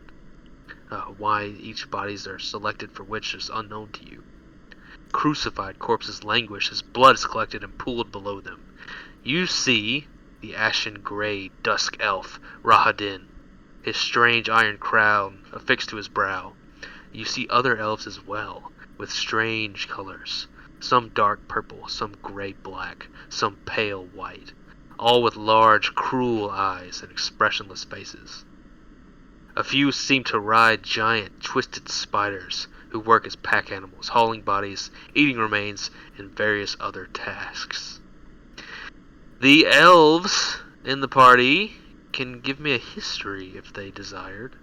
Why each bodies are selected for which is unknown to you. Crucified corpses languish as blood is collected and pooled below them. You see the ashen gray dusk elf, Rahadin, his strange iron crown affixed to his brow. You see other elves as well, with strange colors, some dark purple, some gray-black, some pale white, all with large, cruel eyes and expressionless faces. A few seem to ride giant, twisted spiders who work as pack animals, hauling bodies, eating remains, and various other tasks. The elves in the party can give me a history if they desired.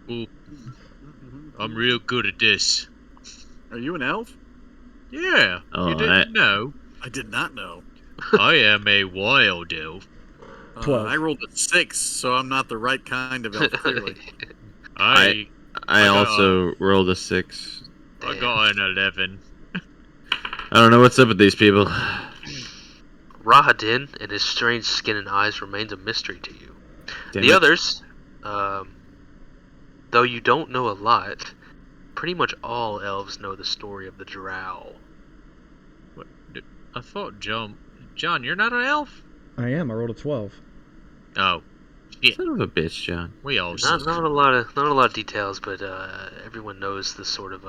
Ooh, I'm real good at this. Are you an elf? Yeah, Oh, you didn't know. I did not know. I am a wild elf. 12. I rolled a 6, so I'm not the right kind of elf, clearly. I I got also rolled a 6. got an 11. I don't know what's up with these people. Rahadin and his strange skin and eyes remains a mystery to you. Damn The it. others, though you don't know a lot, pretty much all elves know the story of the Drow. What? I thought John, you're not an elf? I am. I rolled a 12. Oh, shit. Son of a bitch, John. We all Not suck. a lot of details, but everyone knows the sort of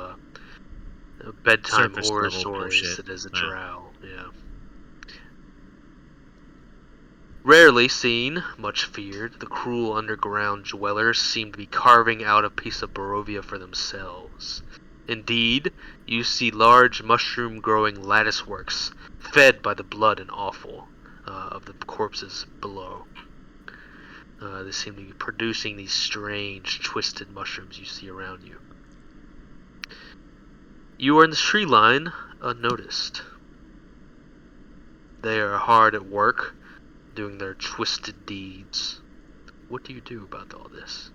bedtime Surface horror level stories bullshit. that is a Yeah. Drow. Yeah. Rarely seen, much feared, the cruel underground dwellers seem to be carving out a piece of Barovia for themselves. Indeed, you see large mushroom-growing latticeworks, fed by the blood and offal of the corpses below. They seem to be producing these strange, twisted mushrooms you see around you. You are in the tree line unnoticed. They are hard at work, doing their twisted deeds. What do you do about all this?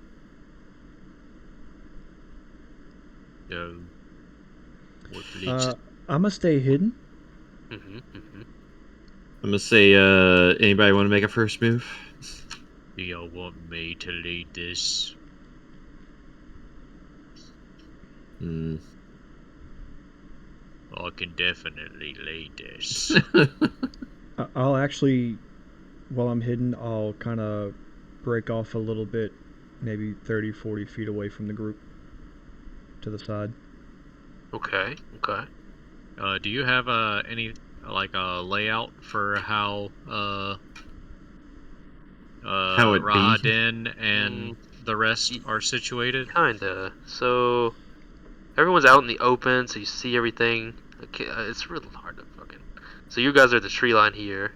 So, what leads I'm gonna stay hidden. I'm gonna say, anybody want to make a first move? do y'all want me to lead this? Hmm. I can definitely lead this. I'll actually, while I'm hidden, I'll kind of break off a little bit, maybe 30, 40 feet away from the group to the side. Okay. Do you have any like a layout for how How it be? Rahadin and the rest are situated? Kinda. So everyone's out in the open, so you see everything. Okay, it's really hard to fucking. So you guys are the tree line here.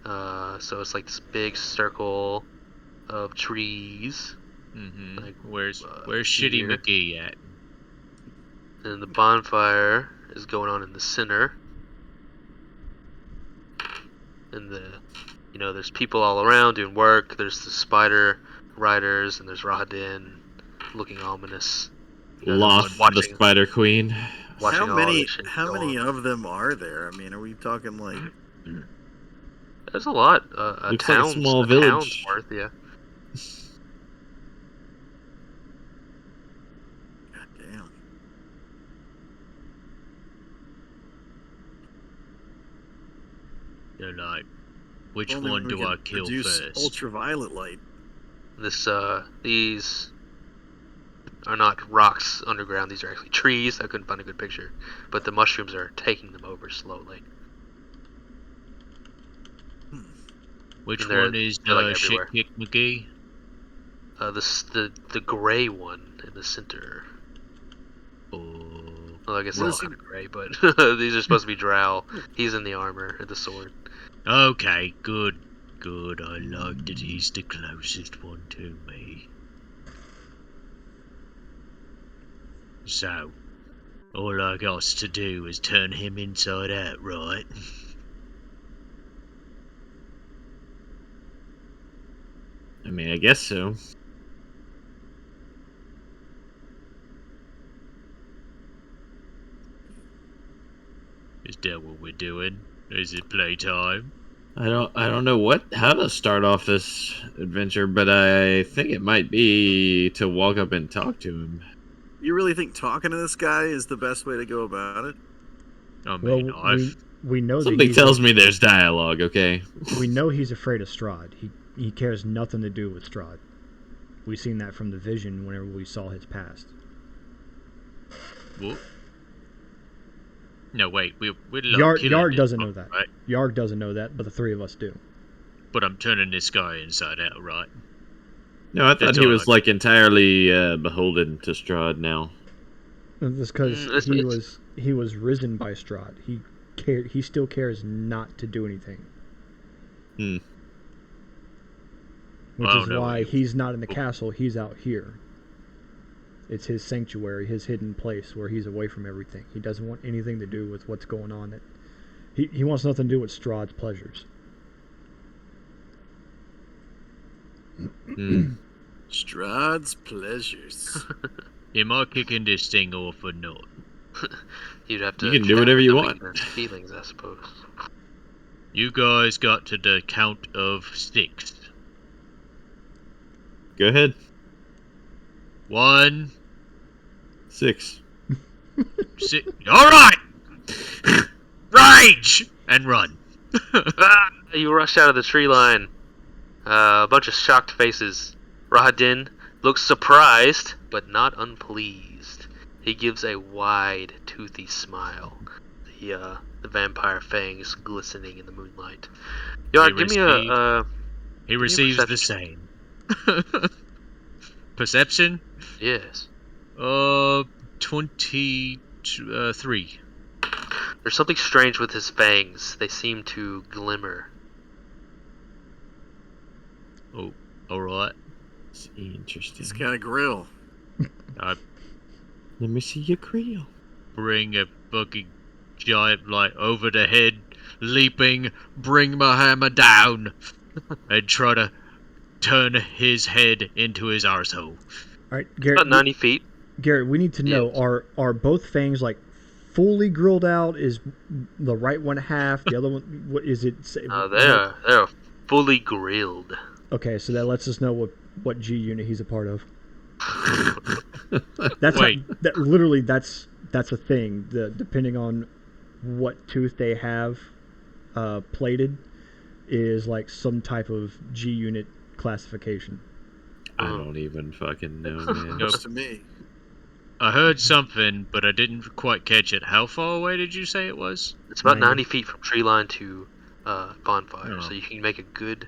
So it's like this big circle of trees. Mm-hmm. Like, Where's here. Shitty McGee at? And the bonfire is going on in the center. And there's people all around doing work. There's the spider riders, and there's Rahadin looking ominous. Loth, the watching- Spider Queen. Watching How all many this shit how go many on. of them are there? I mean, are we talking like There's a lot. A Looks like a town's small a village. town's worth, yeah. God damn. They're like, which Only one we do could I kill produce first? ultraviolet light. These are not rocks underground. These are actually trees. I couldn't find a good picture, but the mushrooms are taking them over slowly. Which And they're- one is they're, like, Shit everywhere. Kick McGee? The gray one in the center. Oh, Well, I guess What it's is kind of gray, but these are supposed to be Drow. He's in the armor and the sword. okay, good. I like that he's the closest one to me. So, all I got to do is turn him inside out, right? I mean, I guess so. Is that what we're doing? Is it playtime? I don't know how to start off this adventure, but I think it might be to walk up and talk to him. You really think talking to this guy is the best way to go about it? I mean, Well, we know that Something he's tells me there's dialogue, okay? we know he's afraid of Strahd. He cares nothing to do with Strahd. We've seen that from the vision whenever we saw his past. What? No, wait, we're like Yarg killing this doesn't fuck, know that. right? Yarg doesn't know that, but the three of us do. But I'm turning this guy inside out, right? No, I thought That's he all was I- like entirely beholden to Strahd now. That's because it's- he was risen by Strahd. He still cares not to do anything. Hmm. Which I is don't know why what he's not in the castle. He's out here. It's his sanctuary, his hidden place where he's away from everything. He doesn't want anything to do with what's going on. He wants nothing to do with Strahd's pleasures. Hmm. Strahd's pleasures. Am I kicking this thing off or not? You'd have to. You can do whatever you counter want. the feelings, I suppose. You guys got to the count of 6. Go ahead. 1, 6. 6. All right. Rage and run. Ah, you rush out of the tree line. A bunch of shocked faces. Rahadin looks surprised, but not unpleased. He gives a wide, toothy smile. The vampire fangs glistening in the moonlight. Yarg, give me a He receives the same. Perception? yes. 23. There's something strange with his fangs. They seem to glimmer. Oh, all right. It's interesting. He's got a grill. I Let me see your grill. bring a fucking giant light over the head, leaping, bring my hammer down, and try to turn his head into his arsehole. All right, Garrett. About 90 feet. Garrett, we need to know: are both fangs like fully grilled out? Is the right one half? The other one? What is it? They're fully grilled. Okay, so that lets us know what G unit he's a part of. That's Wait. Literally that's a thing. Depending on what tooth they have plated is like some type of G unit classification. I don't even fucking know, man. Nope. Just to me. I heard something, but I didn't quite catch it. How far away did you say it was? It's about 90. 90 feet from tree line to bonfire, Oh. so you can make a good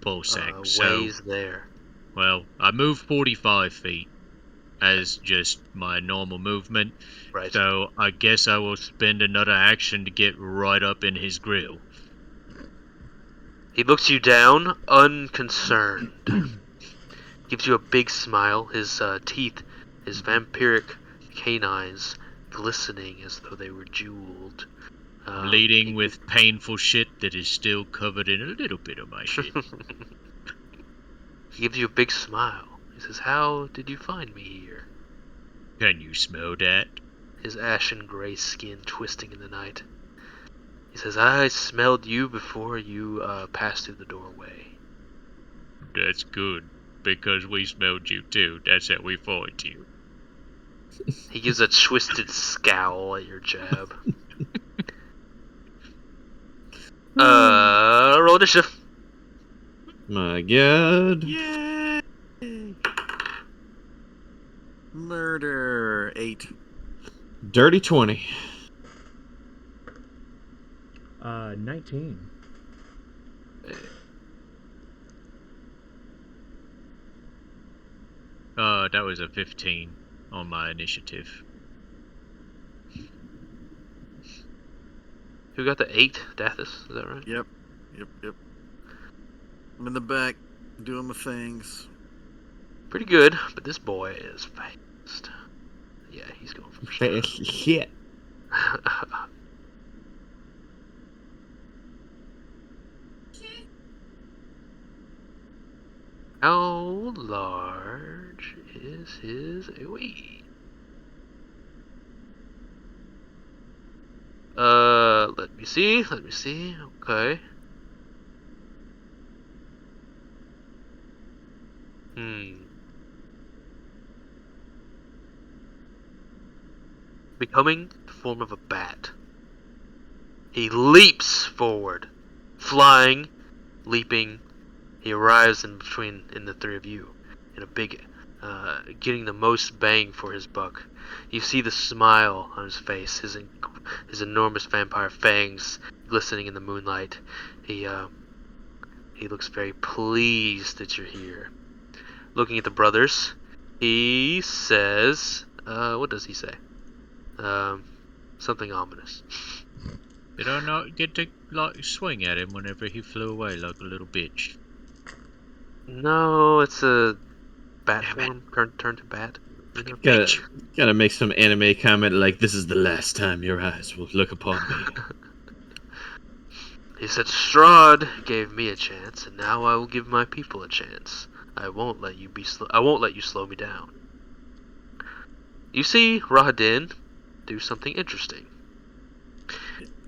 Ball sack. So, ways there. well, I moved 45 feet as just my normal movement. Right. So I guess I will spend another action to get right up in his grill. He looks you down, unconcerned. Gives you a big smile, his teeth, his vampiric canines glistening as though they were jeweled. Bleeding with painful shit that is still covered in a little bit of my shit. He gives you a big smile. He says, "How did you find me here?" Can you smell that? His ashen gray skin twisting in the night. He says, "I smelled you before you passed through the doorway." That's good, because we smelled you too. That's how we find you. He gives a twisted scowl at your jab. Roll initiative. My God. Yay! Murder 8. Dirty 20. 19. That was a 15 on my initiative. Who got the 8? Dathis, is that right? Yep. I'm in the back doing my things. Pretty good, but this boy is fast. Yeah, he's going for sure. Shit. How large is his AoE? Let me see. Okay. Becoming the form of a bat. He leaps forward, flying, leaping. He arrives in the three of you, in a big, getting the most bang for his buck. You see the smile on his face, his enormous vampire fangs glistening in the moonlight. He looks very pleased that you're here. Looking at the brothers, he says, what does he say? Something ominous. Did I not get to swing at him whenever he flew away like a little bitch? No, it's a bat form. Turn to bat. You know? Gotta make some anime comment like, "This is the last time your eyes will look upon me." He said, "Strahd gave me a chance, and now I will give my people a chance. I won't let you slow me down." You see Rahadin do something interesting.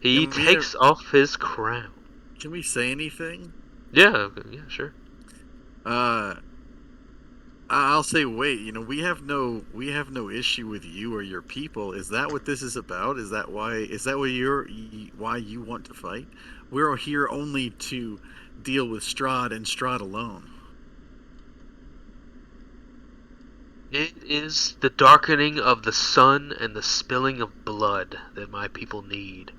He takes off his crown. Can we say anything? Yeah, sure. I'll say, wait. We have no issue with you or your people. Is that what this is about? Is that why you want to fight? We're here only to deal with Strahd and Strahd alone. It is the darkening of the sun and the spilling of blood that my people need.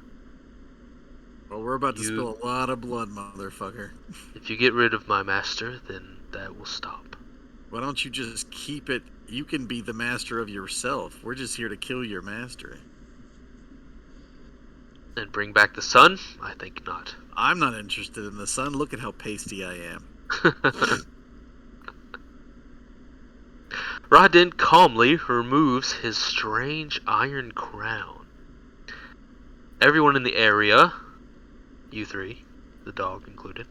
Well, we're about to spill a lot of blood, motherfucker. If you get rid of my master, then that will stop. Why don't you just keep it? You can be the master of yourself. We're just here to kill your master. And bring back the sun? I think not. I'm not interested in the sun. Look at how pasty I am. Rahadin calmly removes his strange iron crown. Everyone in the area, you three, the dog included,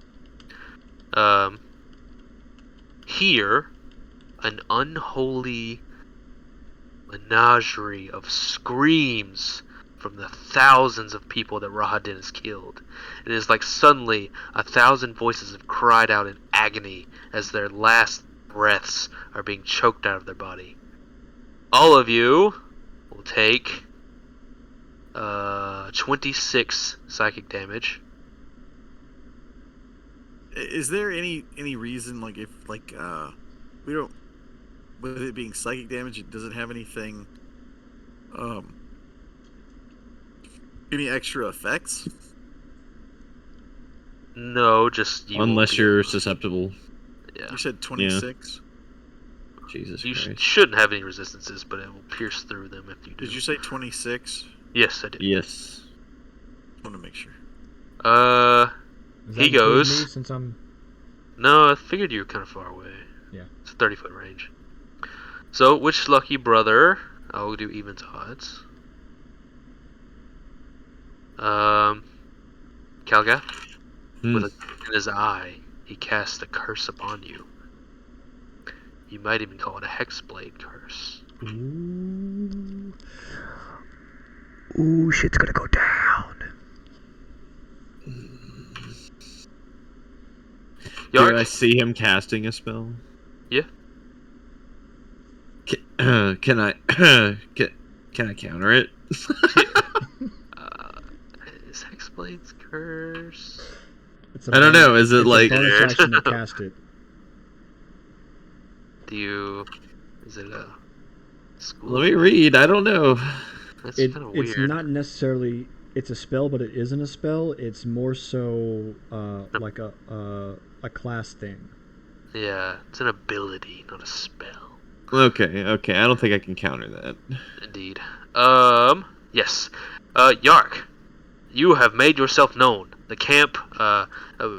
hear an unholy menagerie of screams from the thousands of people that Rahadin has killed. It is like suddenly 1,000 voices have cried out in agony as their last breaths are being choked out of their body. All of you will take 26 psychic damage. Is there any reason, like, if we don't with it being psychic damage, it doesn't have anything, any extra effects? No, just you. Unless you're susceptible. Yeah. You said 26. Jesus You Christ. shouldn't have any resistances, but it will pierce through them if you do. Did you say 26? Yes, I did. Yes. I want to make sure. Does that He include goes. me since I'm. No, I figured you were kind of far away. Yeah. It's a 30-foot range. So, which lucky brother? I'll do evens odds. Kalgath, with a in his eye, he casts a curse upon you. You might even call it a hexblade curse. Ooh. Ooh, shit's gonna go down. Do I Yark, see him casting a spell? Yeah. Can I can I counter it? is hexblade's curse? It's a I don't know. Is it it's like a bonus action to cast it? Is it a school? Let me read. I don't know. That's kind of weird. It's not necessarily. It's a spell, but it isn't a spell. It's more so like a class thing. Yeah, it's an ability, not a spell. Okay. I don't think I can counter that. Indeed. Yes. Yark, you have made yourself known. The camp,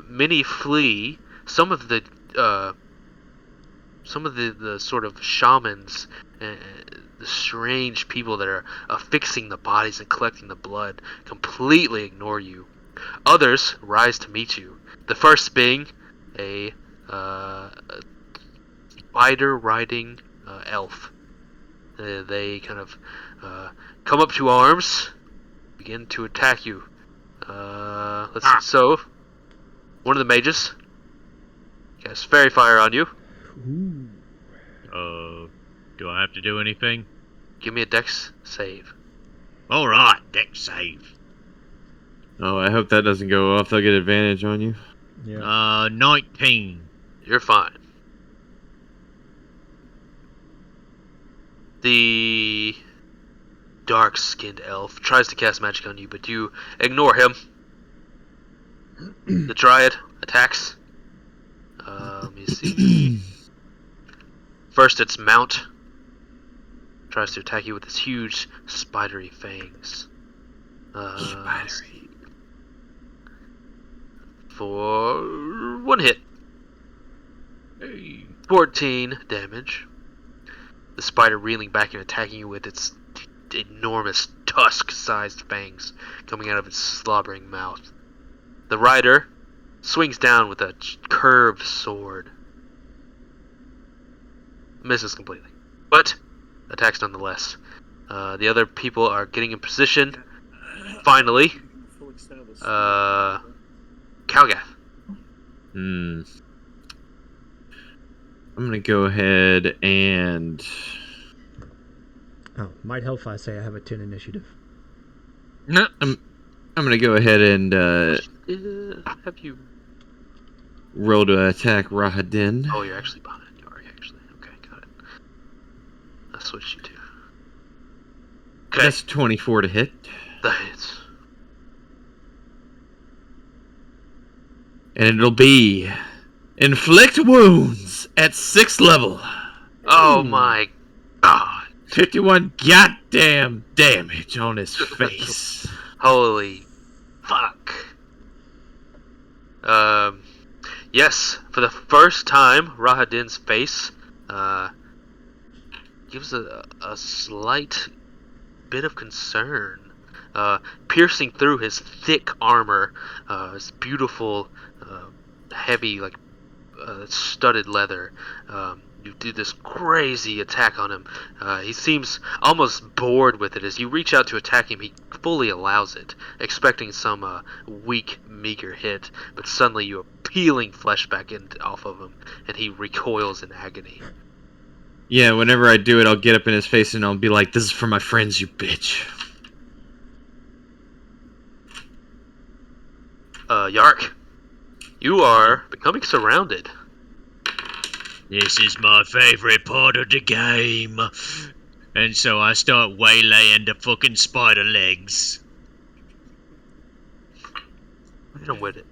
many flee. Some of the sort of shamans, the strange people that are affixing the bodies and collecting the blood, completely ignore you. Others rise to meet you. The first being a spider-riding elf. They kind of come up to arms, begin to attack you. Let's see. So, one of the mages casts fairy fire on you. Ooh. Do I have to do anything? Give me a dex save. Alright, deck save. Oh, I hope that doesn't go off. They'll get advantage on you. Yeah. 19. You're fine. The dark-skinned elf tries to cast magic on you, but you ignore him. The dryad attacks. Let me see. First, its mount tries to attack you with its huge spidery fangs. Let's see. For one hit. Hey. 14 damage. The spider reeling back and attacking you with its enormous tusk-sized fangs coming out of its slobbering mouth. The rider swings down with a curved sword. Misses completely, but attacks nonetheless. The other people are getting in position. Finally, Kalgath. I'm gonna go ahead and Oh, might help if I say I have a 10 initiative. no. I'm gonna go ahead and Have you? roll to attack Rahadin. Oh, you're actually behind Yark, actually. Okay, got it. I switched you to. Okay, That's 24 to hit. that hits. And it'll be inflict wounds at 6th level. Oh my god. 51 goddamn damage on his face. Holy fuck. Yes, for the first time, Rahadin's face gives a slight bit of concern. Piercing through his thick armor, his beautiful, heavy, studded leather. You do this crazy attack on him. He seems almost bored with it. As you reach out to attack him, he fully allows it, expecting some weak, meager hit, but suddenly you are peeling flesh back off of him, and he recoils in agony. Yeah, whenever I do it, I'll get up in his face and I'll be like, "This is for my friends, you bitch." Yark, you are becoming surrounded. This is my favorite part of the game. And so I start waylaying the fucking spider legs. Hit him with it.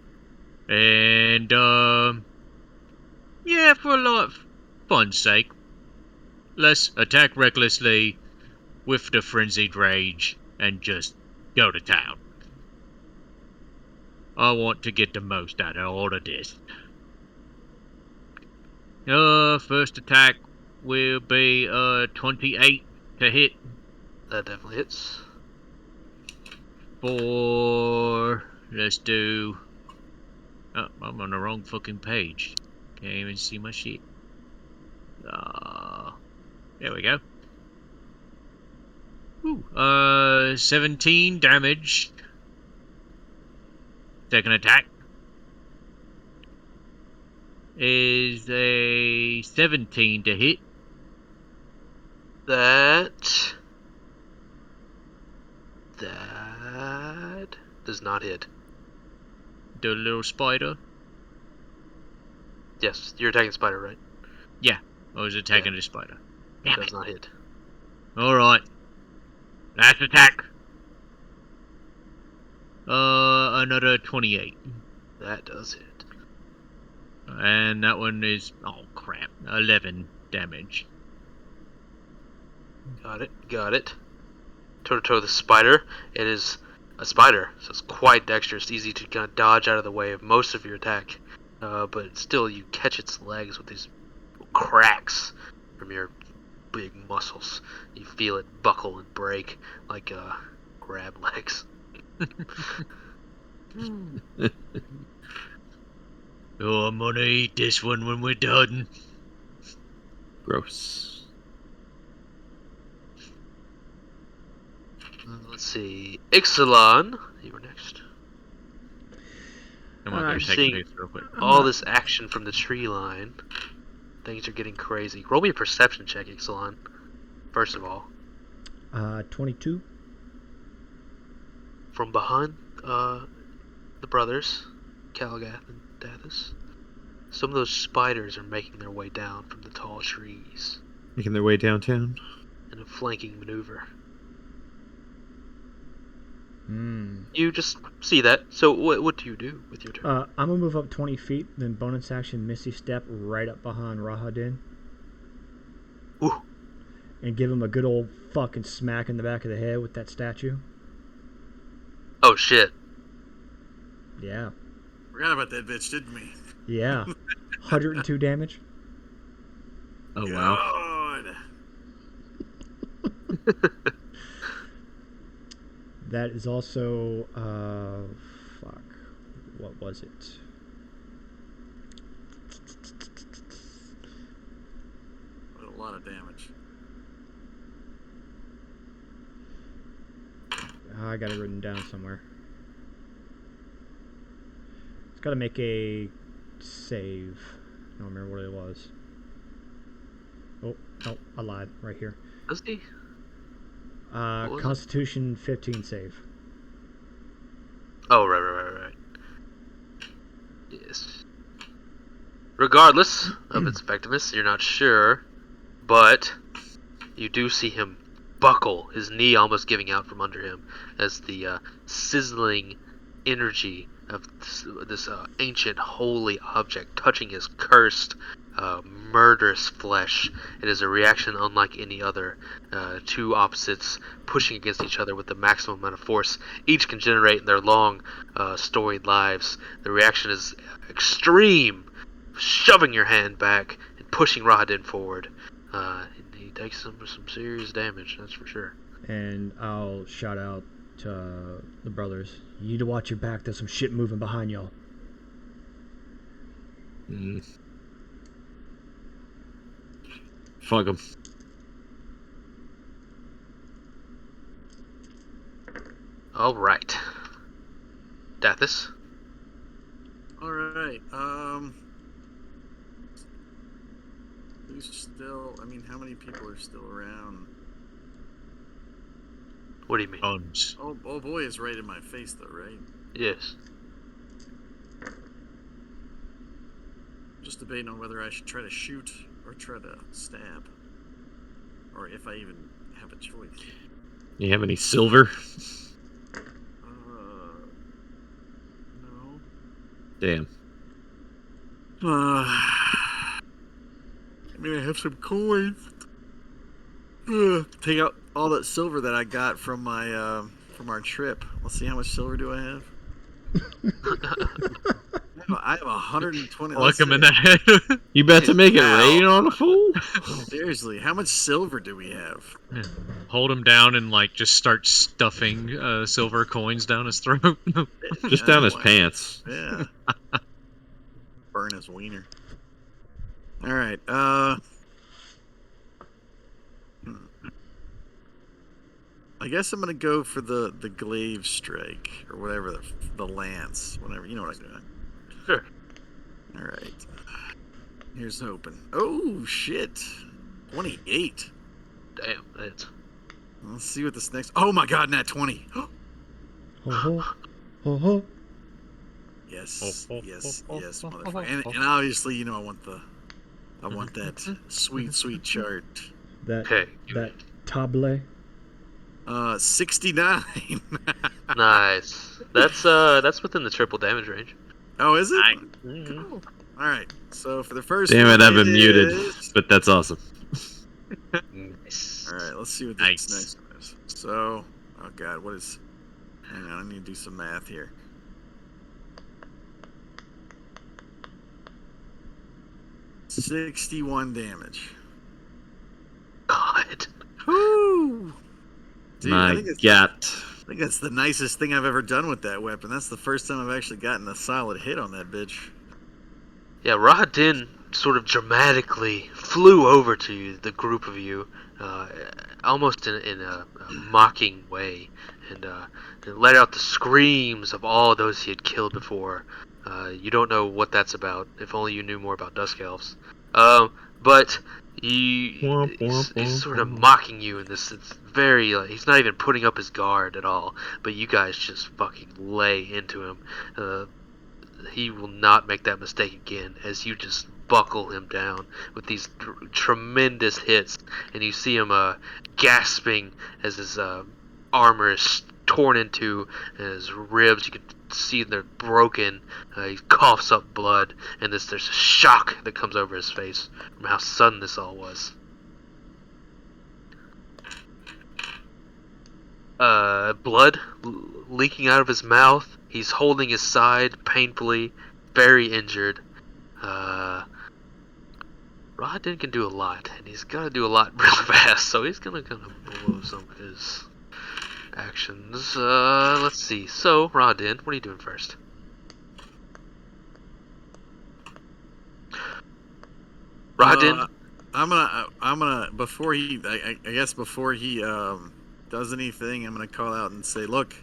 And, yeah, for a lot of fun's sake, let's attack recklessly with the frenzied rage and just go to town. I want to get the most out of all of this. First attack will be 28 to hit That definitely hits. for. Let's do. Oh, I'm on the wrong fucking page. Can't even see my shit. There we go. Ooh, 17 damage. Second attack is a 17 to hit. That does not hit. The little spider. Yes, you're attacking spider, right? I was attacking the spider. Damn Does it. not hit. Alright. Last attack. Another 28. That does hit. And that one is, oh crap, 11 damage. Got it. Toe to toe with the spider. It is a spider, so it's quite dexterous, easy to kind of dodge out of the way of most of your attack. But still, you catch its legs with these cracks from your big muscles. You feel it buckle and break like crab legs. Oh, I'm gonna eat this one when we're done. Gross. Let's see. Ixalan, you were next. I'm gonna Alright, go take seeing a picture real quick. all this action from the tree line. Things are getting crazy. Roll me a perception check, Ixalan. First of all. 22. From behind the brothers, Kalagath and Dathus, some of those spiders are making their way down from the tall trees Making their way downtown. in a flanking maneuver. Hmm. You just see that. So what do you do with your turn? I'm gonna move up 20 feet, then bonus action Misty Step right up behind Rahadin. Ooh. And give him a good old fucking smack in the back of the head with that statue. Oh shit. Yeah. Forgot about that bitch, didn't we? Yeah. 102 damage. Oh wow. God. That is also, fuck. What was it? A lot of damage. I got it written down somewhere. It's got to make a save. I don't remember what it was. Oh, no, I lied. Right here. Does he? What was it? Constitution 15 save. Oh, right. Yes. Regardless of its effectiveness, you're not sure, but you do see him buckle, his knee almost giving out from under him, as the sizzling energy of this ancient holy object touching his cursed, murderous flesh. It is a reaction unlike any other. Two opposites pushing against each other with the maximum amount of force each can generate in their long, storied lives. The reaction is extreme, shoving your hand back and pushing Rahadin forward. And he takes some serious damage, that's for sure. And I'll shout out to the brothers. You need to watch your back. There's some shit moving behind y'all. Fuck him. All right, Dathus. All right. Who's still? I mean, how many people are still around? What do you mean? Bones. Oh boy, is right in my face though, right? Yes. Just debating on whether I should try to shoot or try to stab, or if I even have a choice. You have any silver? No. Damn. I mean, I have some coins. Take out all that silver that I got from my from our trip. Let's see, how much silver do I have? I have 120. Look him in the head. You about to make it Ow. rain on a fool? Seriously, how much silver do we have? Hold him down and like just start stuffing silver coins down his throat. Just down his pants. Yeah. Burn his wiener. All right. I guess I'm gonna go for the glaive strike or whatever, the lance, whatever. You know what I'm doing. Sure. All right. Here's hoping. Oh shit. 28. Damn, that's. Let's see what this next. Oh my god, nat 20. Ho ho. Ho ho. Yes, yes, yes, motherfucker. And obviously, you know, I want that sweet, sweet chart. That Okay. that table. 69. Nice. That's within the triple damage range. Oh, is it? Mhm. Cool. All right. So for the first Damn one, it, I've been it muted. is- But that's awesome. Nice. All right, let's see what Nice. this next one is. So, oh god, what is? Hang on, I need to do some math here. $61 damage. God. Whoo! Dude, My I think God. that's the nicest thing I've ever done with that weapon. That's the first time I've actually gotten a solid hit on that bitch. Yeah, Rahadin sort of dramatically flew over to you, the group of you, almost in a mocking way, and let out the screams of all those he had killed before. You don't know what that's about. If only you knew more about Dusk Elves. But he's sort of mocking you in this. It's very he's not even putting up his guard at all. But you guys just fucking lay into him. He will not make that mistake again as you just buckle him down with these tremendous hits, and you see him gasping as his armor is torn into, and his ribs, you can see they're broken. He coughs up blood, and there's a shock that comes over his face from how sudden this all was. Blood leaking out of his mouth. He's holding his side painfully, very injured. Rahadin can do a lot, and he's got to do a lot real fast, so he's gonna blow some of his actions. Let's see. So, Rahadin, what are you doing first? Rahadin? I'm gonna before he, I guess before he does anything, I'm gonna call out and say, look,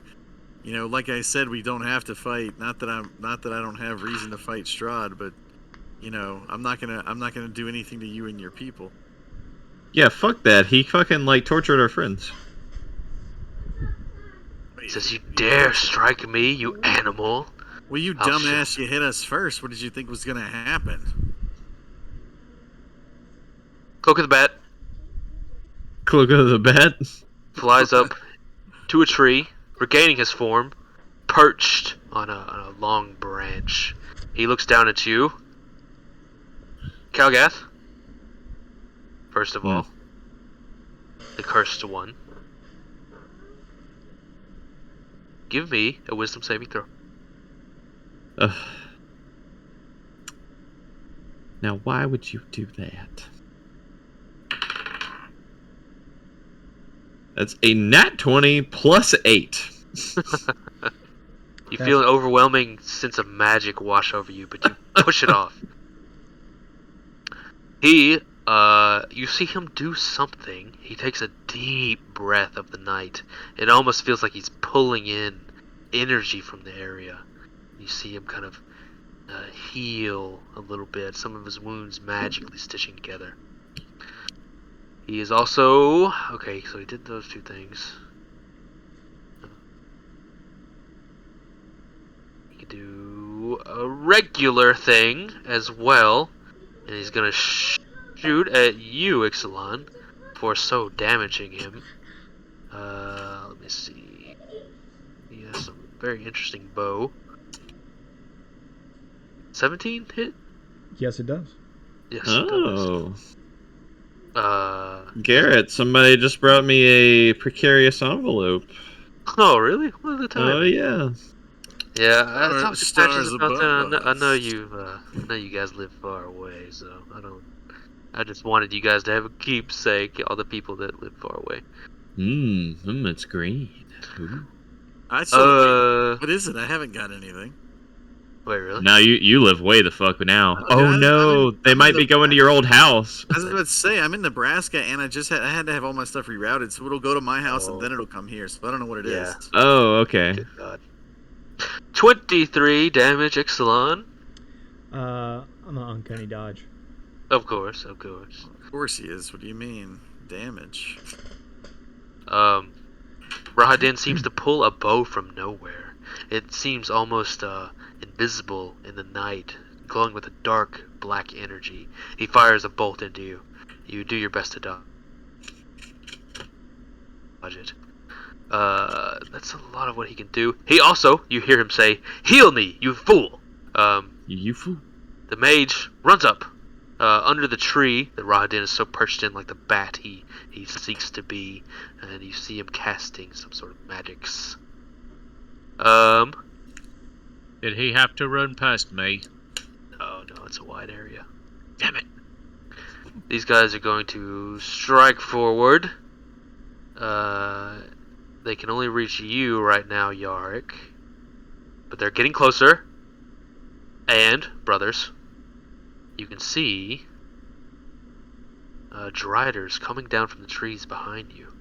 you know, like I said, we don't have to fight. Not that I don't have reason to fight Strahd, but you know, I'm not gonna do anything to you and your people. Yeah, fuck that. He fucking, like, tortured our friends. He says, you dare strike me, you animal. Well, you I'll dumbass, you hit us first. What did you think was gonna happen? Cloak of the Bat Cloak of the Bat. flies up to a tree, regaining his form, perched on a long branch. He looks down at you. Kalgath, first of all, the cursed one. Give me a wisdom saving throw. Now, why would you do that? That's a nat 20 plus 8. You feel an overwhelming sense of magic wash over you, but you push it off. You see him do something. He takes a deep breath of the night. It almost feels like he's pulling in energy from the area. You see him kind of heal a little bit, some of his wounds magically stitching together. He is also... Okay, so he did those two things. He could do a regular thing as well. and he's gonna shoot at you, Ixalan, for so damaging him. Let me see. He has some very interesting bow. 17 hit? Yes, it does. Yes, it does. Oh. Garrett, somebody just brought me a precarious envelope. Oh, really? What are the time? Oh, yeah. Yeah, I talked to Stars Patches about above that. I us. know you guys live far away, so I just wanted you guys to have a keepsake. All the people that live far away. It's green. Ooh. What is it? I haven't got anything. Wait, really? Now you live way the fuck now. Yeah, Oh no, they I'm might in be going to your old house. I was about to say, I'm in Nebraska, and I had to have all my stuff rerouted, so it'll go to my house, and Oh. then it'll come here, so I don't know what it is. Yeah. Oh, okay. Good God. 23 damage, Ixalan. I'm an uncanny dodge. Of course, of course. Of course he is. What do you mean? Damage. Rahadin seems to pull a bow from nowhere. It seems almost invisible in the night, glowing with a dark black energy. He fires a bolt into you. You do your best to dodge it. That's a lot of what he can do. He also, you hear him say, "Heal me, you fool!" You fool. The mage runs up under the tree that Rahadin is so perched in, like the bat he seeks to be, and you see him casting some sort of magics. Did he have to run past me? Oh no, it's a wide area. Damn it. These guys are going to strike forward. They can only reach you right now, Yarick. But they're getting closer. And, brothers, you can see Driders coming down from the trees behind you.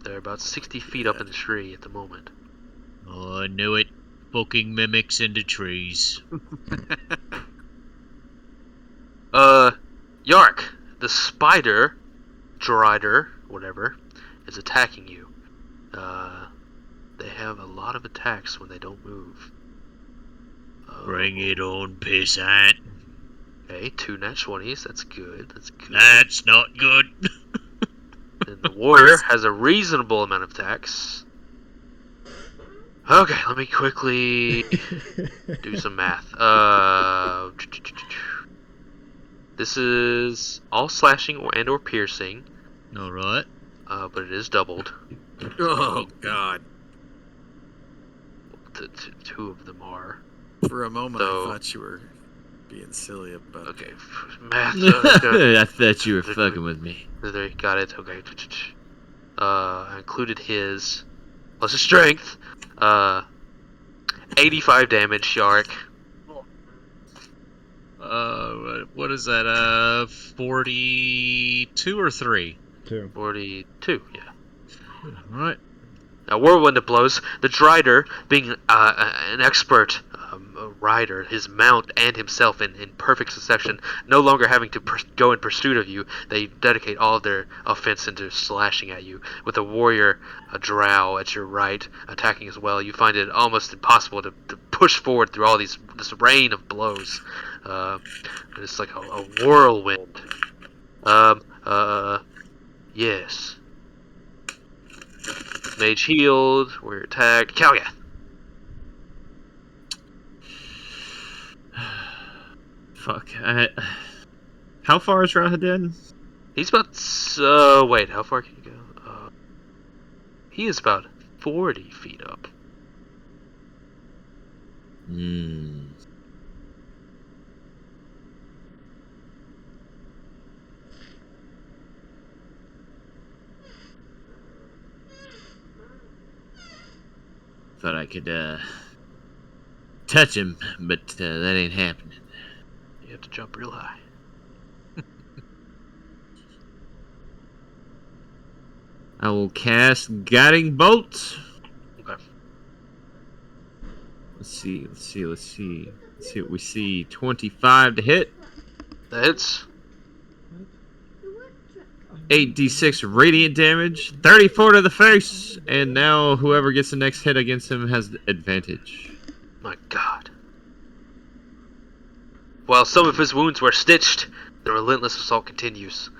They're about 60 feet up in the tree at the moment. Oh, I knew it. Fucking mimics into trees. Yark, the spider, Drider, whatever, is attacking you. They have a lot of attacks when they don't move. Bring it on, pissant. Okay, 2 nat 20s, that's good, that's good. That's not good. And the warrior has a reasonable amount of attacks. Okay, let me quickly do some math. This is all slashing and or piercing, Alright. but it is doubled. Oh, God. Two of them are. For a moment, So- I thought you were being silly about it. Okay, math. I thought you were fucking with me. There, got it. Okay. I included his plus his strength. 85 damage, Shark. What is that? 42 or 3? 2. 42. Yeah. Alright. Now, whirlwind it blows. The Drider, being an expert rider, his mount and himself in perfect succession, no longer having to go in pursuit of you, they dedicate all of their offense into slashing at you. With a warrior, a drow at your right, attacking as well, you find it almost impossible to push forward through all this rain of blows. It's like a whirlwind. Yes. Mage healed, we're attacked. Kalgath! Fuck. How far is Rahadin? He's about. Wait, how far can you go? He is about 40 feet up. Thought I could touch him, but that ain't happening. You have to jump real high. I will cast Guiding Bolt. Okay. Let's see what we see. 25 to hit. That hits. 8d6 radiant damage. 34 to the face. And now whoever gets the next hit against him has advantage. My God. While some of his wounds were stitched, The relentless assault continues.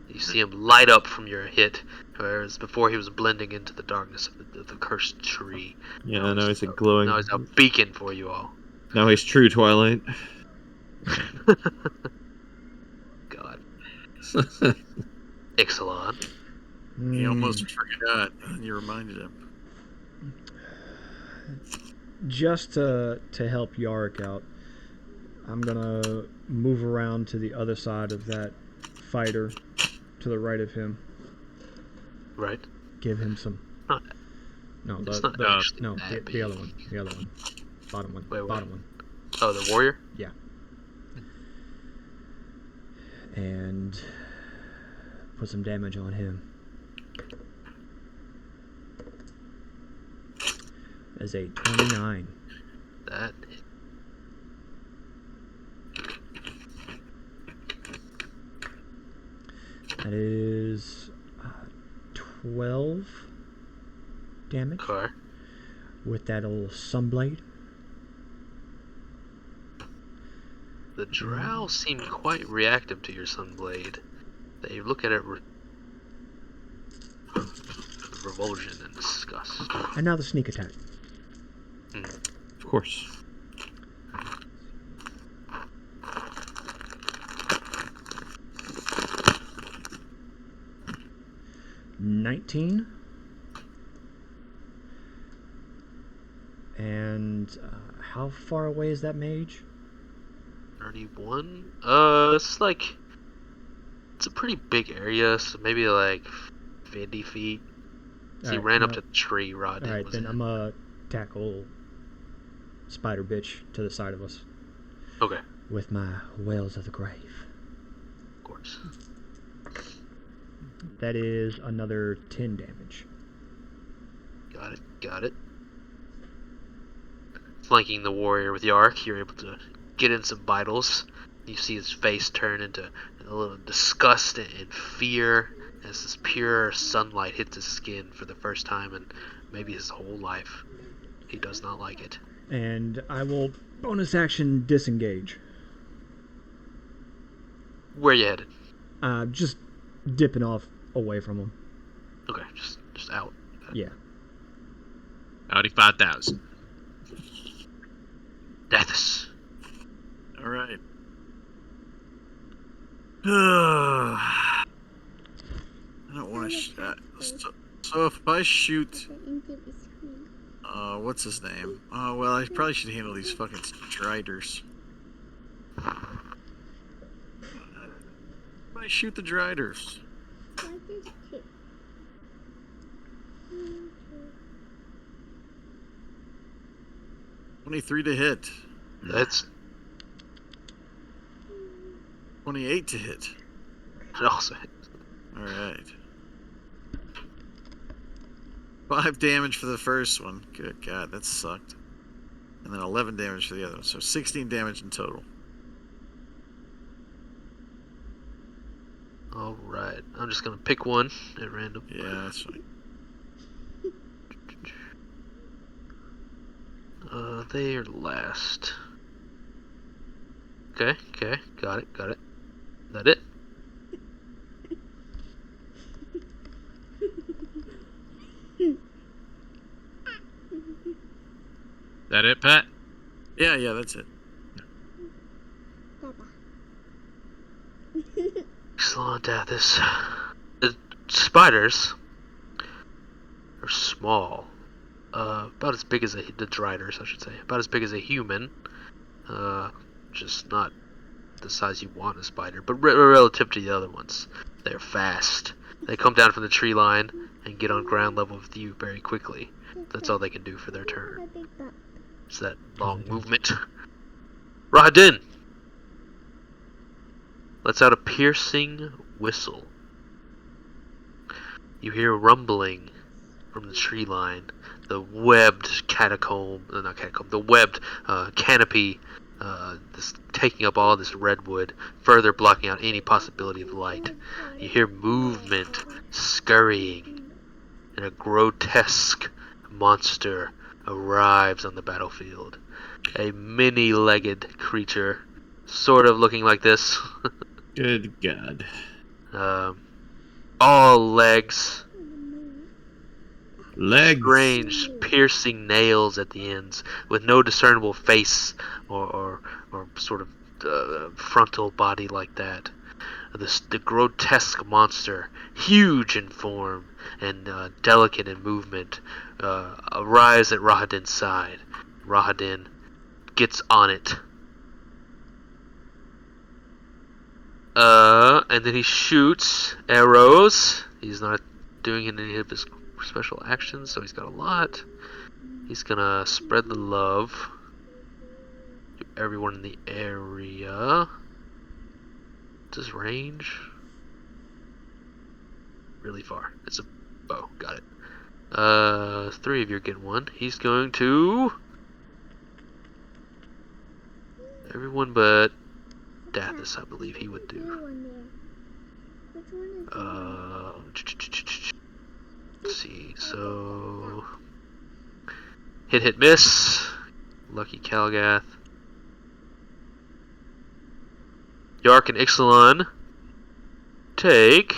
You see him light up from your hit, whereas before he was blending into the darkness of the cursed tree. Yeah, now he's a glowing. Now he's a beacon for you all. Now he's true Twilight. God. Ixalan. He almost forgot, and you reminded him. Just to help Yarick out, I'm gonna move around to the other side of that fighter, to the right of him. Right. Give him some. Not- No, It's the, not the, actually no, that the other big. one. The other one. Bottom one. Wait, what? Bottom one. Oh, the warrior? And put some damage on him. As a 29. That. That is 12 damage Okay. with that little sunblade. The drow seem quite reactive to your sunblade. They look at it with revulsion and disgust. And now the sneak attack. Of course. $19. And how far away is that mage? 31? It's like... It's a pretty big area, so maybe like 50 feet. So he Alright, ran up no. to the tree Rod Alright, was then in. I'm gonna tackle Spider Bitch to the side of us Okay, with my Whales of the Grave. of course. That is another 10 damage. Got it, got it. Flanking the warrior with Yark, you're able to get in some vitals. You see his face turn into a little disgust and fear as this pure sunlight hits his skin for the first time in maybe his whole life. He does not like it. And I will bonus action disengage. Where you headed? Just dipping off away from him. Okay, just out. Yeah. Howdy 5,000. Deathus. All right. I don't want to. So if I shoot, what's his name? Oh well, I probably should handle these fucking Driders. If I shoot the Driders. 23 to hit. That's 28 to hit. also All right. 5 damage for the first one. Good God, that sucked. And then 11 damage for the other one. So 16 damage in total. alright. I'm just gonna pick one at random. Yeah, that's fine. They are last. Okay, got it. That it? That it, Pat? Yeah, that's it. Excellent, Deathus. The spiders are small. About as big as the Driders, I should say. About as big as a human. Just not the size you want a spider, but relative to the other ones. They're fast. They come down from the tree line and get on ground level with you very quickly. That's all they can do for their turn. It's that long movement. Rahadin lets out a piercing whistle. You hear rumbling from the tree line. The webbed the webbed canopy this taking up all this redwood, further blocking out any possibility of light. You hear movement, scurrying, and a grotesque monster arrives on the battlefield. A many-legged creature sort of looking like this. Good God. All legs, Legs. strange, piercing nails at the ends, with no discernible face or sort of frontal body like that. The grotesque monster, huge in form and delicate in movement, arrives at Rahadin's side. Rahadin gets on it. And then he shoots arrows. He's not doing any of his special actions, so he's got a lot. He's gonna spread the love to everyone in the area. What's his range? Really far. It's a bow. Got it. 3 of you are getting one. He's going to... everyone but Dathis, I believe he would do. Let's see. So... hit, miss. Lucky Calgath. Yark and Ixalan take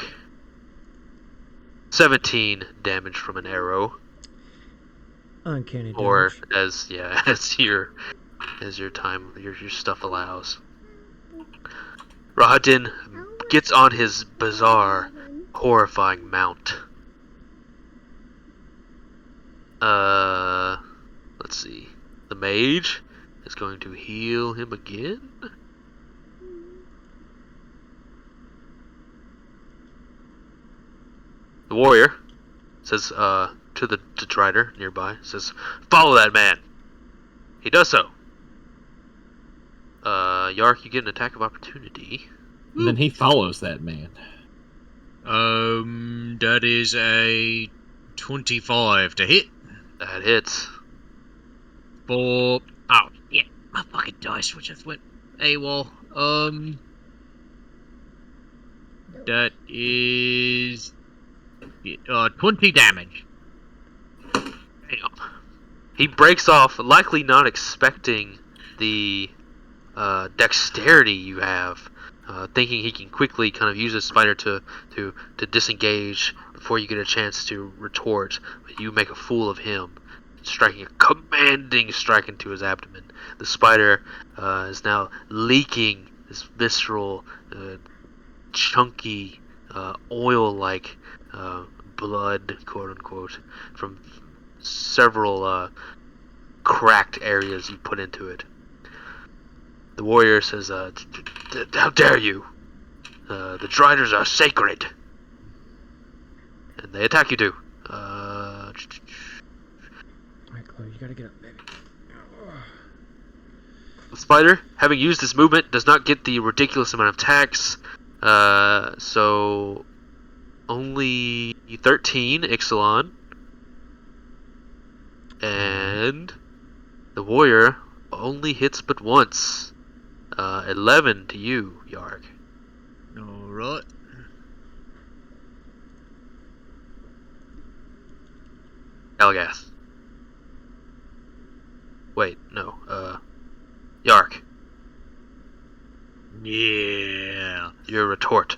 17 damage from an arrow. Uncanny damage. Or as your stuff allows. Rahadin gets on his bizarre, horrifying mount. Let's see. The mage is going to heal him again. The warrior says to the detritor nearby, says, "Follow that man." He does so. Yark, you get an attack of opportunity. And then he follows that man. That is a 25 to hit. That hits. For... oh, yeah, my fucking dice, which just went AWOL. That is... 20 damage. Damn. He breaks off, likely not expecting the dexterity you have, thinking he can quickly kind of use his spider to disengage before you get a chance to retort. But you make a fool of him, striking a commanding strike into his abdomen. The spider is now leaking this visceral, chunky, oil-like blood, quote-unquote, from several cracked areas you put into it. The warrior says, "How dare you? The Driders are sacred." And they attack you too. Alright, Chloe, you gotta get up, baby. The spider, having used this movement, does not get the ridiculous amount of attacks. So only 13, Ixalan. And the warrior only hits but once. 11 to you, Yarg. Alright. Algath. Wait, no. Yark. Yeah. Your retort.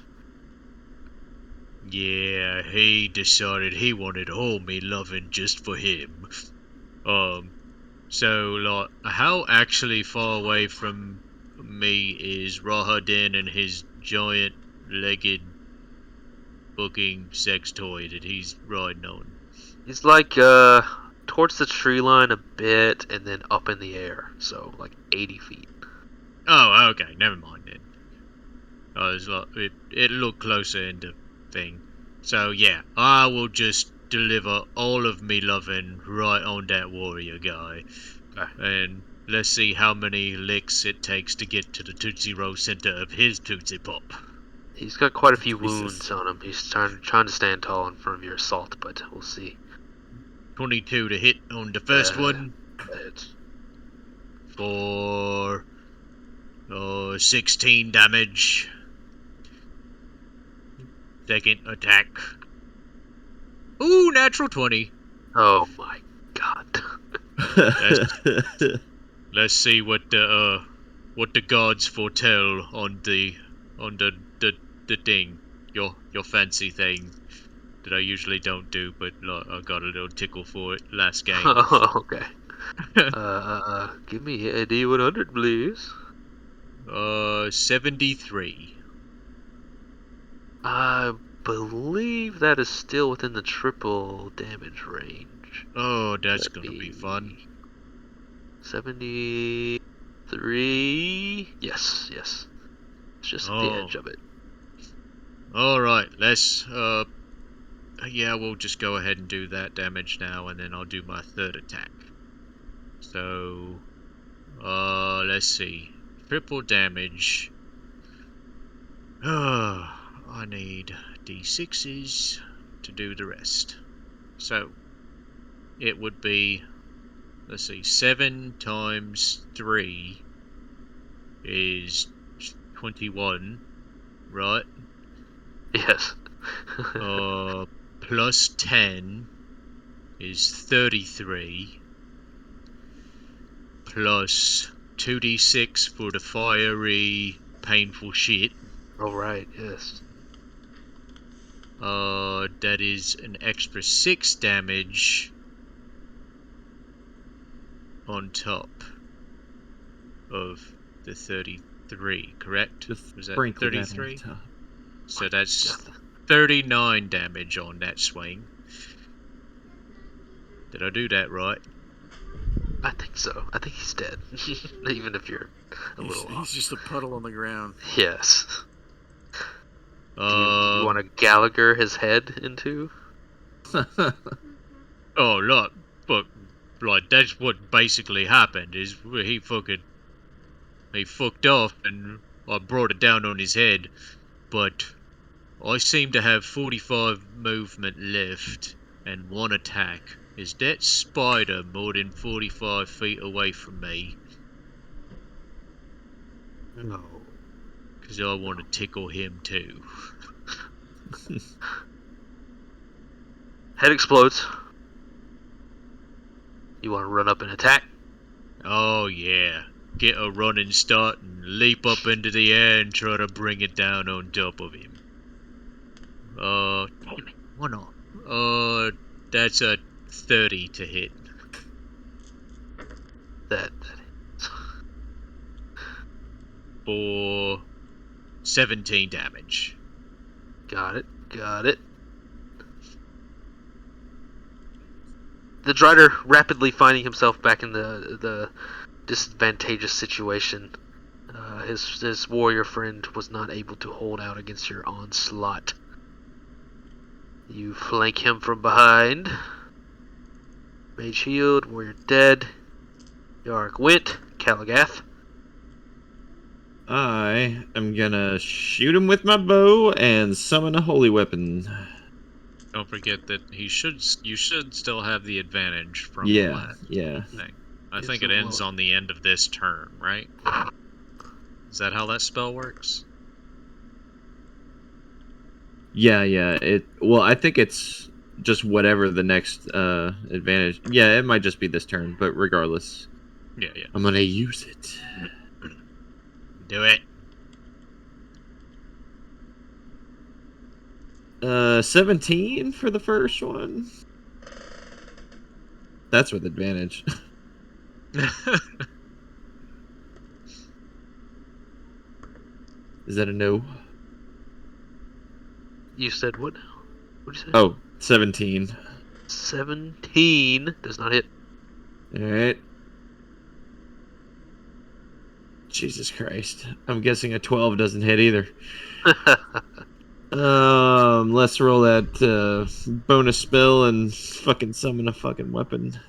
Yeah, he decided he wanted all me loving just for him. So, like, how actually far away from me is Rahadin and his giant-legged fucking sex toy that he's riding on? He's like, towards the tree line a bit, and then up in the air. So, like, 80 feet. Oh, okay, never mind then. I was like, it looked closer into thing. So, yeah, I will just deliver all of me loving right on that warrior guy. And let's see how many licks it takes to get to the Tootsie Roll center of his Tootsie Pop. He's got quite a few wounds on him. He's trying to stand tall in front of your assault, but we'll see. 22 to hit on the first one. Hits. For 16 damage. Second attack. Ooh, natural 20. Oh my god. Let's see what the what the gods foretell on the thing, your fancy thing that I usually don't do, but I got a little tickle for it last game. Okay. Give me a D100, please. 73. I believe that is still within the triple damage range. Oh, that's That'd gonna be fun. 73. Yes. It's just at the edge of it. All right, let's yeah, we'll just go ahead and do that damage now, and then I'll do my third attack. So, let's see, triple damage. I need D6s to do the rest. So, it would be, let's see, 7 times 3 is 21, right? Yes. Plus 10 is 33. Plus 2d6 for the fiery, painful shit. All right. Yes. That is an extra 6 damage on top of the 33, correct? Just Was that sprinkle that on 33? top. So that's 39 damage on that swing. Did I do that right? I think so. I think he's dead. Even if you're a little He's off. just a puddle on the ground. Yes. Do you want to Gallagher his head into? Oh, look, but like that's what basically happened. Is he fucked off, and I brought it down on his head. But I seem to have 45 movement left and 1 attack. Is that spider more than 45 feet away from me? No. Because I want to tickle him too. Head explodes. You want to run up and attack? Oh yeah. Get a running start and leap up into the air and try to bring it down on top of him. Damn it. Why not? That's a 30 to hit. That For 17 damage. got it. The Drider, rapidly finding himself back in the disadvantageous situation, his warrior friend was not able to hold out against your onslaught. You flank him from behind. Mage healed, warrior dead. Yarg went. Kalagath. I am gonna shoot him with my bow and summon a holy weapon. Don't forget that you should still have the advantage from the Yeah, last yeah. thing. I It's think a it ends low. on the end of this turn, right? Is that how that spell works? Yeah. Well, I think it's just whatever the next advantage. Yeah, it might just be this turn, but regardless, Yeah. I'm gonna use it. Do it. 17 for the first one. That's with advantage. Is that a no? You said what? What'd you say? Oh, 17. 17 does not hit. Alright. Jesus Christ. I'm guessing a 12 doesn't hit either. Let's roll that bonus spell and fucking summon a fucking weapon.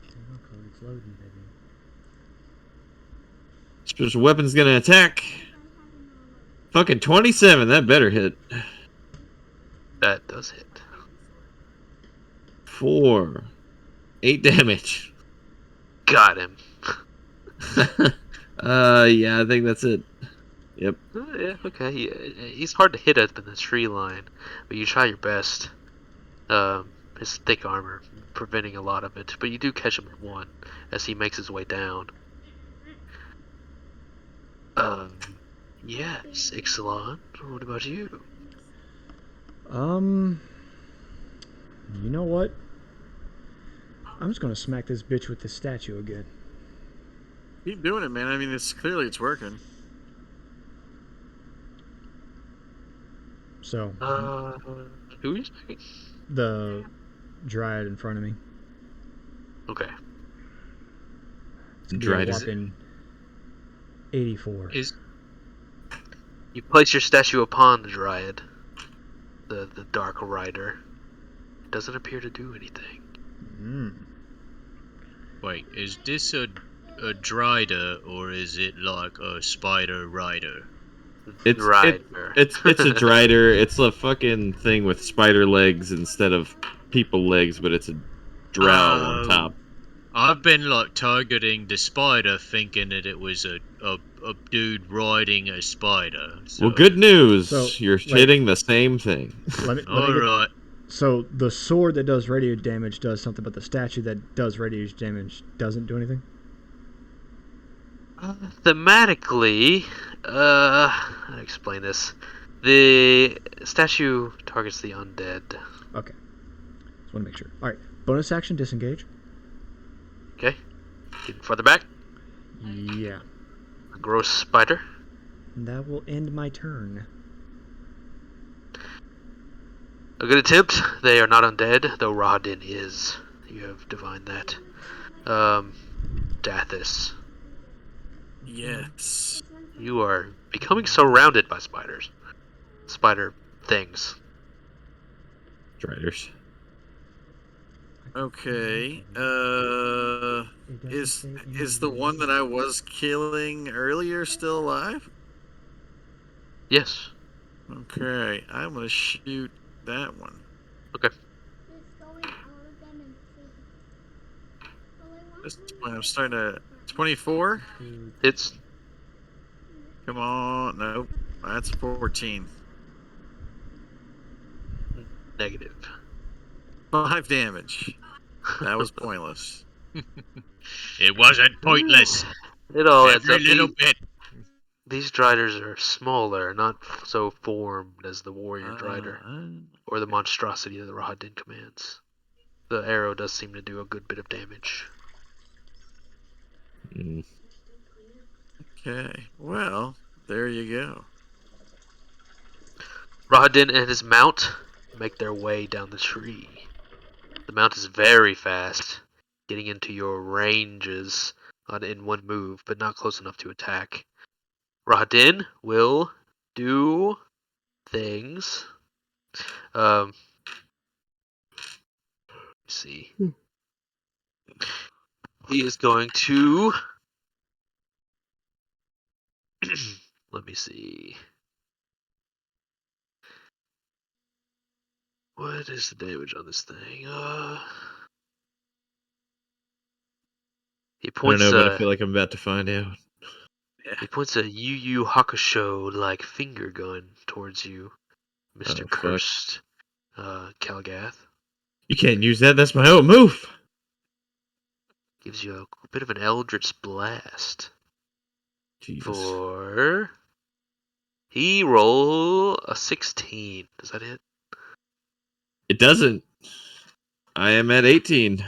It's loading, baby. Special weapon's gonna attack. Fucking 27, that better hit. That does hit. 4. 8 damage. Got him. Yeah, I think that's it. Yep. Yeah, okay. He's hard to hit up in the tree line, but you try your best. His thick armor preventing a lot of it, but you do catch him at 1 as he makes his way down. Yes, Ixalan. What about you? You know what? I'm just gonna smack this bitch with this statue again. Keep doing it, man. I mean, it's working. So, Who are you speaking? the dryad in front of me. Okay. It's gonna be a Dryad is whopping 84. You place your statue upon the Dryad, the Dark Rider. It doesn't appear to do anything. Wait, is this a Drider or is it like a Spider Rider? It's Rider. it's a drider. It's a fucking thing with spider legs instead of people legs, but it's a drow on Oh. top. I've been like targeting the spider, thinking that it was a dude riding a spider. So. Well, good news. So, You're like- hitting the same thing. Let me All get- right. So the sword that does radio damage does something, but the statue that does radio damage doesn't do anything? Thematically, how to explain this? The statue targets the undead. Okay. Just want to make sure. Alright. Bonus action, disengage. Okay. Getting further back. Yeah. A gross spider. That will end my turn. A good attempt. They are not undead, though Rahadin is. You have divined that. Dathis. Yes. You are becoming surrounded by spiders. Spider things. Driders. Okay. Is the one that I was killing earlier still alive? Yes. Okay, I'm gonna shoot that one. Okay. This point, I'm starting to 24. It's Come on, nope. That's 14. negative. 5 damage. That was pointless. It wasn't pointless. It all adds Every up. little bit. These Driders are smaller, not so formed as the Warrior Drider, or the monstrosity that the Rahadin commands. The arrow does seem to do a good bit of damage. Mm. Okay, well, there you go. Rahadin and his mount make their way down the tree. The mount is very fast, getting into your ranges in one move, but not close enough to attack. Rahadin will do things. Let's see. He is going to. Let me see. What is the damage on this thing? He I don't points. know, but I feel like I'm about to find out. He points a Yu Yu Hakusho-like finger gun towards you, Mr. fuck. Cursed Kalgath. You can't use that. That's my own move. Gives you a bit of an Eldritch Blast. Jesus. For he roll a 16. Does that hit? It doesn't. I am at 18.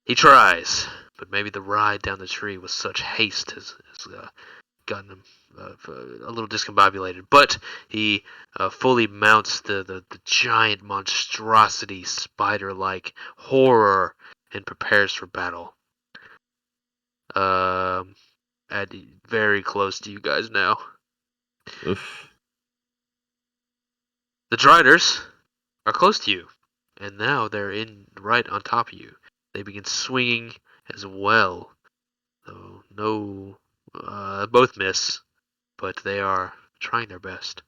He tries, but maybe the ride down the tree with such haste has gotten him a little discombobulated. But he fully mounts the giant monstrosity, spider-like horror, and prepares for battle. At very close to you guys now. Oof. The Driders are close to you, and now they're right on top of you. They begin swinging as well, though both miss, but they are trying their best.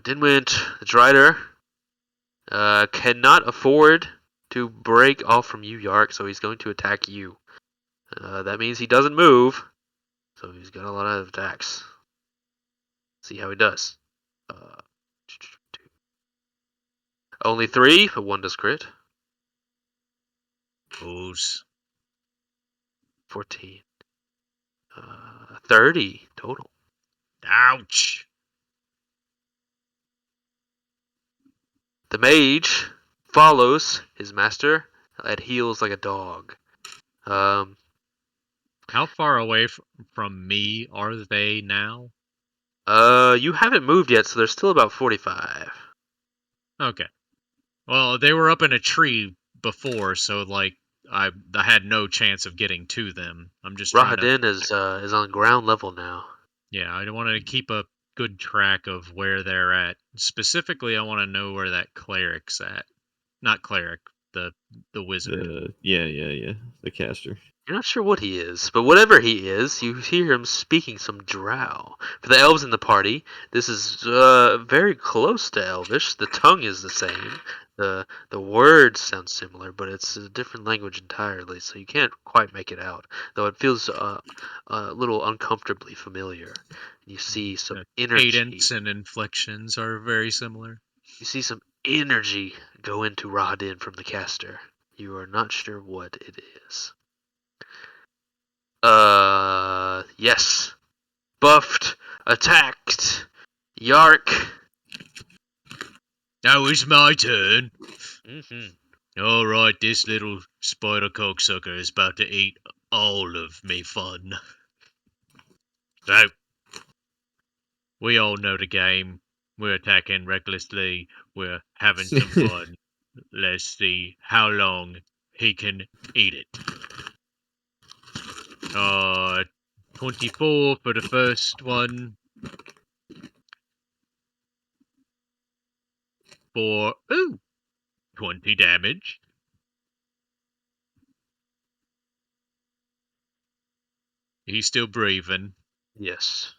Dinwind, the Drider, cannot afford to break off from you, Yark, so he's going to attack you. That means he doesn't move, so he's got a lot of attacks. See how he does. Only 3, but 1 does crit. Fools. 14. 30 total. Ouch. The mage follows his master at heels like a dog. How far away from me are they now? You haven't moved yet, so they're still about 45. Okay. Well, they were up in a tree before, so like I had no chance of getting to them. I'm just trying to. Rahadin is on ground level now. Yeah, I want to keep a good track of where they're at. Specifically, I want to know where that cleric's at. Not cleric, the wizard. Yeah. The caster. You're not sure what he is, but whatever he is, you hear him speaking some drow. For the elves in the party, this is very close to Elvish. The tongue is the same. The words sound similar, but it's a different language entirely, so you can't quite make it out. Though it feels a little uncomfortably familiar. You see some The energy. cadence and inflections are very similar. You see some energy go into Rahadin from the caster. You are not sure what it is. Yes. Buffed. Attacked. Yark. Now it's my turn. Mm-hmm. Alright, this little spider cocksucker is about to eat all of me fun. So, we all know the game. We're attacking recklessly. We're having some fun. Let's see how long he can eat it. 24 for the first one. For 20 damage. He's still breathing. Yes.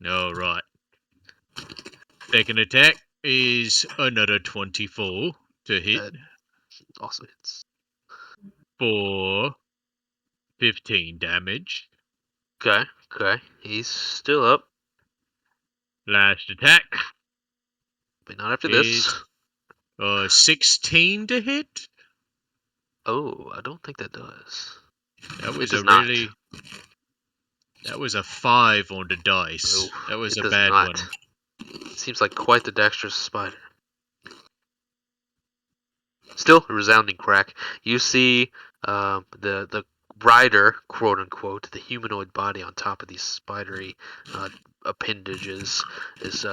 Alright. Second attack is another 24 to hit. That also hits. For 15 damage. Okay. He's still up, Last attack but not after this. is 16 to hit. Oh, I don't think that does. That was does a not. really. That was a 5 on the dice. Oh, That was it a does bad not. one. Seems like quite the dexterous spider. Still a resounding crack. You see the rider, quote unquote, the humanoid body on top of these spidery appendages is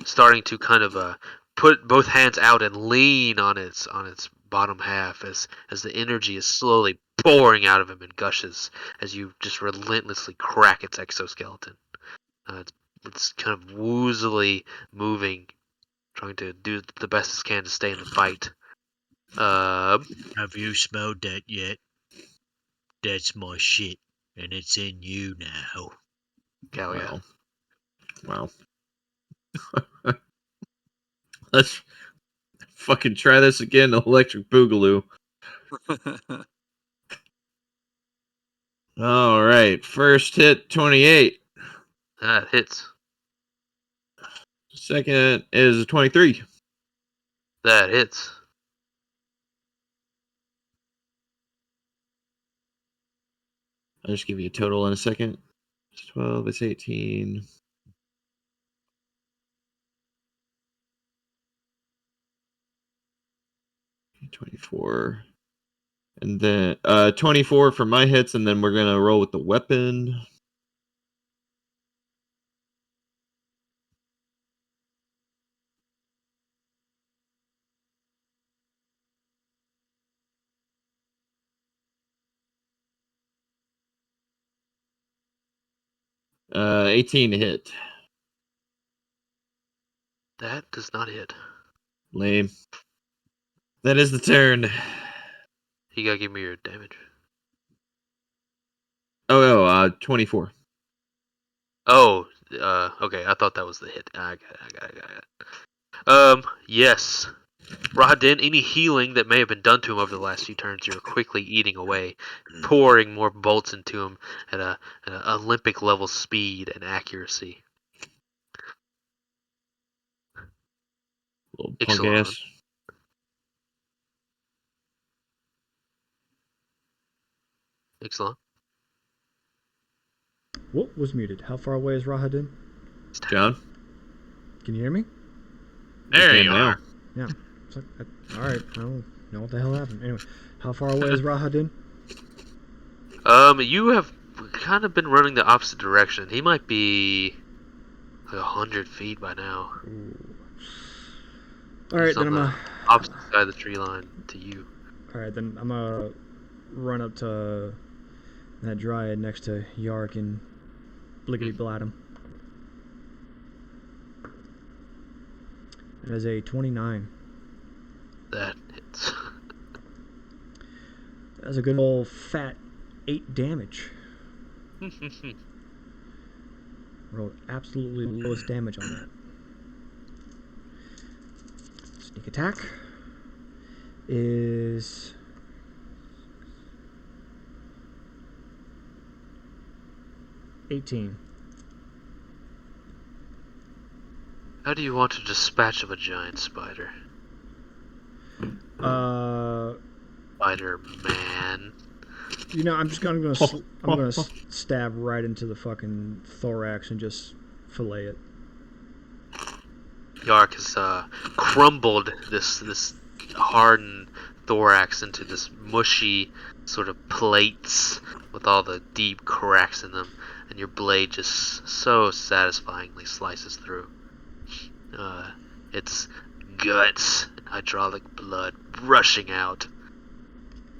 starting to kind of put both hands out and lean on its bottom half as the energy is slowly pouring out of him in gushes as you just relentlessly crack its exoskeleton. It's kind of woozily moving, trying to do the best it can to stay in the fight. Have you smelled that yet? That's my shit, and it's in you now. Gallia. Wow. Let's fucking try this again, Electric Boogaloo. All right, first hit 28. That hits. Second is 23. That hits. I'll just give you a total in a second. It's 12, it's 18. $24. And then 24 for my hits, and then we're gonna roll with the weapon. Uh, 18 to hit. That does not hit. Lame. That is the turn. You gotta give me your damage. 24. Oh, okay. I thought that was the hit. I got it. Yes. Rahadin, any healing that may have been done to him over the last few turns, you're quickly eating away, pouring more bolts into him at an Olympic level speed and accuracy. Little punk Ixalan. ass. Excellent. What was muted? How far away is Rahadin? John? Can you hear me? There can you now. are. Yeah. It's like, all right. I don't know what the hell happened. Anyway, how far away is Rahadin? You have kind of been running the opposite direction. He might be like 100 feet by now. All right, He's then on I'm the gonna. opposite side of the tree line to you. All right, then I'm gonna run up to that dryad next to Yark and blickety blat him. That is a 29. That hits. That's a good old fat 8 damage. Rolled absolutely lowest damage on that. Sneak attack is 18. How do you want to dispatch of a giant spider? Spider Man. You know, I'm just gonna stab right into the fucking thorax and just fillet it. Yark has crumbled this hardened thorax into this mushy sort of plates with all the deep cracks in them, and your blade just so satisfyingly slices through. It's guts and hydraulic blood rushing out.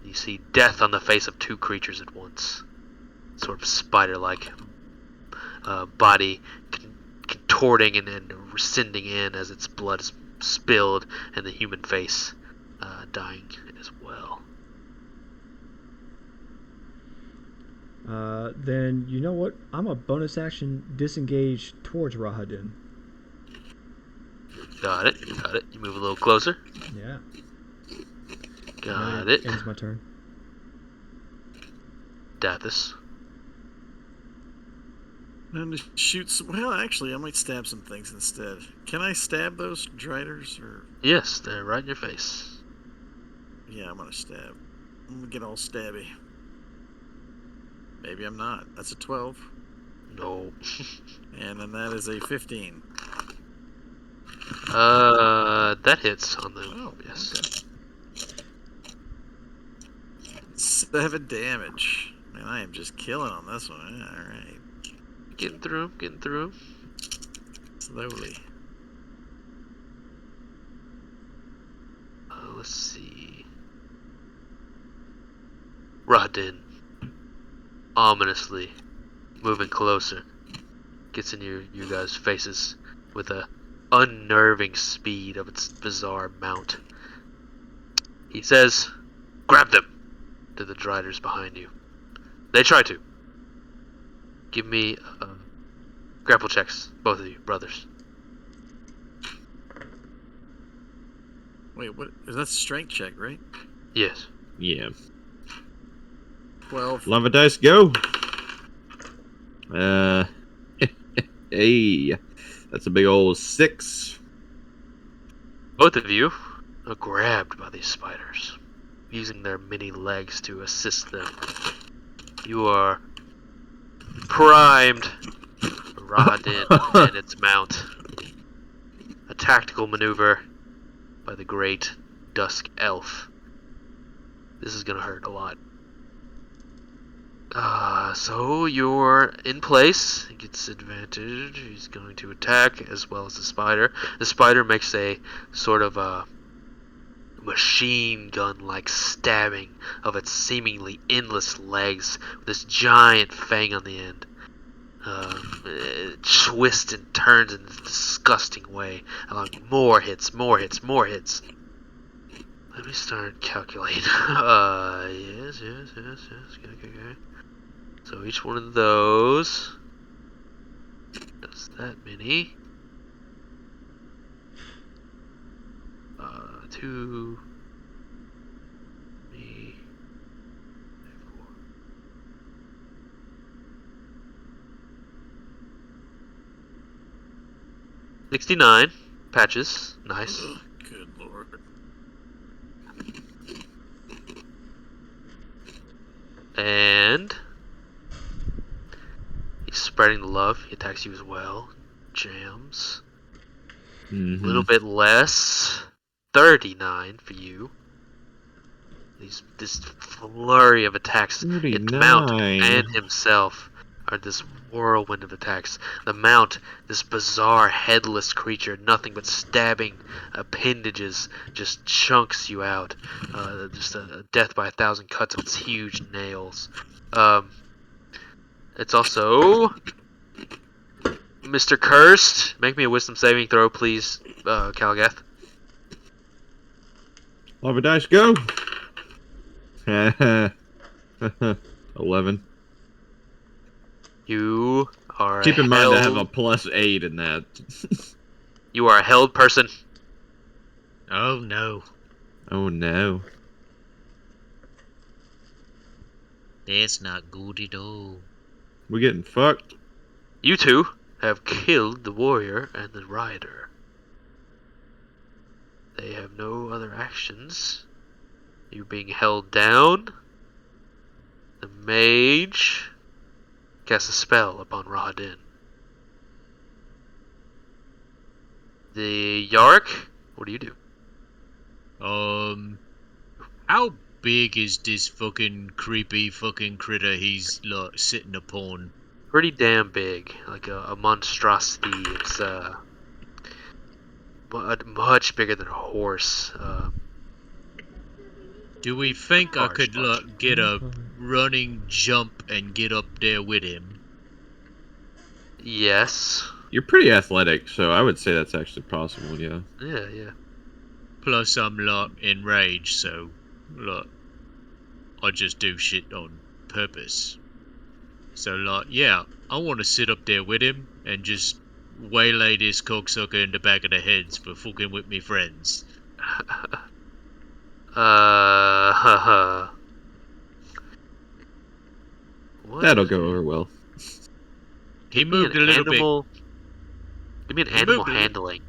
You see death on the face of 2 creatures at once. Sort of spider-like body contorting and rescinding in as its blood is spilled, and the human face dying as well. Then you know what? I'm a bonus action disengage towards Rahadin. Got it. You move a little closer. Yeah. Got it. Ends my turn. Dathis. And to shoot some. Well, actually, I might stab some things instead. Can I stab those driders? Or Yes, they're right in your face. yeah, I'm gonna stab. I'm gonna get all stabby. Maybe I'm not. That's a 12, No. and then that is a 15. That hits on the. Oh, yes. okay. 7 damage. Man, I am just killing on this one. All right. Getting through. Slowly. Let's see. Rahadin, ominously moving closer, gets in you guys' faces with a unnerving speed of its bizarre mount. He says, "Grab them!" to the driders behind you. They try to. Give me grapple checks, both of you, brothers. Wait, what? Is that a strength check, right? Yes. Yeah. 12. Lava dice, go! Hey. That's a big old 6. Both of you are grabbed by these spiders, using their many legs to assist them. You are primed for Rahadin and its mount. A tactical maneuver by the great Dusk Elf. This is gonna hurt a lot. So you're in place. He gets advantage. He's going to attack as well as the spider. The spider makes a sort of a machine gun-like stabbing of its seemingly endless legs with this giant fang on the end. It twists and turns in this disgusting way, allowing more hits. Let me start calculating. Yes. Okay. So each one of those does that many. 2, 3, 4. 69 patches. Nice. Ugh, good lord. And he spreading the love. He attacks you as well. Jams. A little Mhm. bit less. 39 for you. This flurry of attacks hit the Mount 39. and himself are this whirlwind of attacks. The Mount, this bizarre headless creature, nothing but stabbing appendages, just chunks you out. Just a death by 1,000 cuts of its huge nails. It's also Mr. Cursed. Make me a wisdom saving throw, please, Calgath. Lava dice, go! 11. You are Keep in mind I have a held. +8 in that. You are a held person. Oh no. Oh no. That's not good at all. We're getting fucked. You two have killed the warrior and the rider. They have no other actions. You being held down. The mage casts a spell upon Rahadin. The Yark, what do you do? How big is this fucking creepy fucking critter he's like sitting upon? Pretty damn big, like a monstrosity. It's much bigger than a horse. Do we think I Large, could large. like get a running jump and get up there with him? Yes. You're pretty athletic, so I would say that's actually possible, yeah. Yeah. Plus I'm like enraged, so like I just do shit on purpose. So like yeah, I want to sit up there with him and just waylay this cocksucker in the back of the heads for fucking with me friends. What? That'll go over well. He Give me moved a an little bit. animal. Give me an He animal moved a li- handling.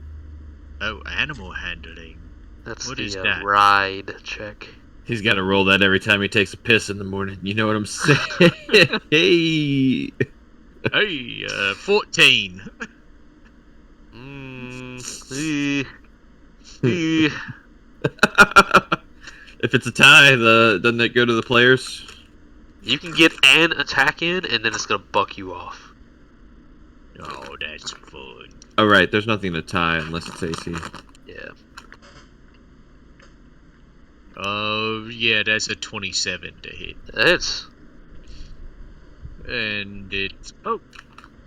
Oh, animal handling. That's What the is that? ride check. He's got to roll that every time he takes a piss in the morning. You know what I'm saying? Hey! Hey, 14. If it's a tie, doesn't it go to the players? You can get an attack in, and then it's gonna buck you off. Oh, that's fun. Oh, right. There's nothing to tie unless it's AC. Yeah. Oh, yeah, that's a 27 to hit. It's And it's... Oh,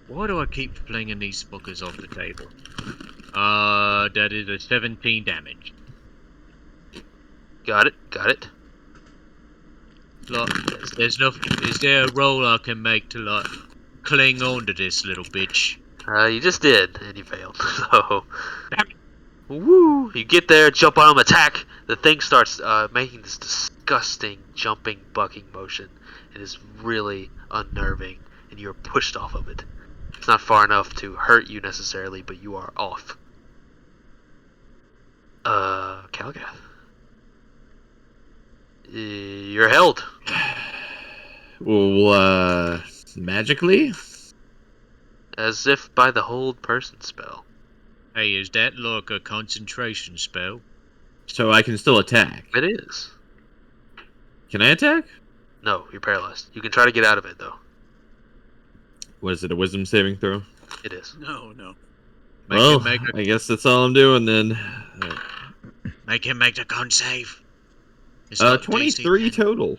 why do I keep flinging these fuckers off the table? That is a 17 damage. got it. Like, there's no... Is there a roll I can make to, like, cling on to this little bitch? You just did, and you failed. So, Damn it. woo! You get there, jump on him, attack. The thing starts making this disgusting jumping, bucking motion. It is really unnerving, and you're pushed off of it. It's not far enough to hurt you necessarily, but you are off. Calgath. You're held. Well, magically? As if by the hold person spell. Hey, is that like a concentration spell? So I can still attack. It is. Can I attack? No, you're paralyzed. You can try to get out of it, though. What is it, a wisdom saving throw? It is. No. Well, I guess that's all I'm doing then. Make him make the con save. It's not DC 23 10. total.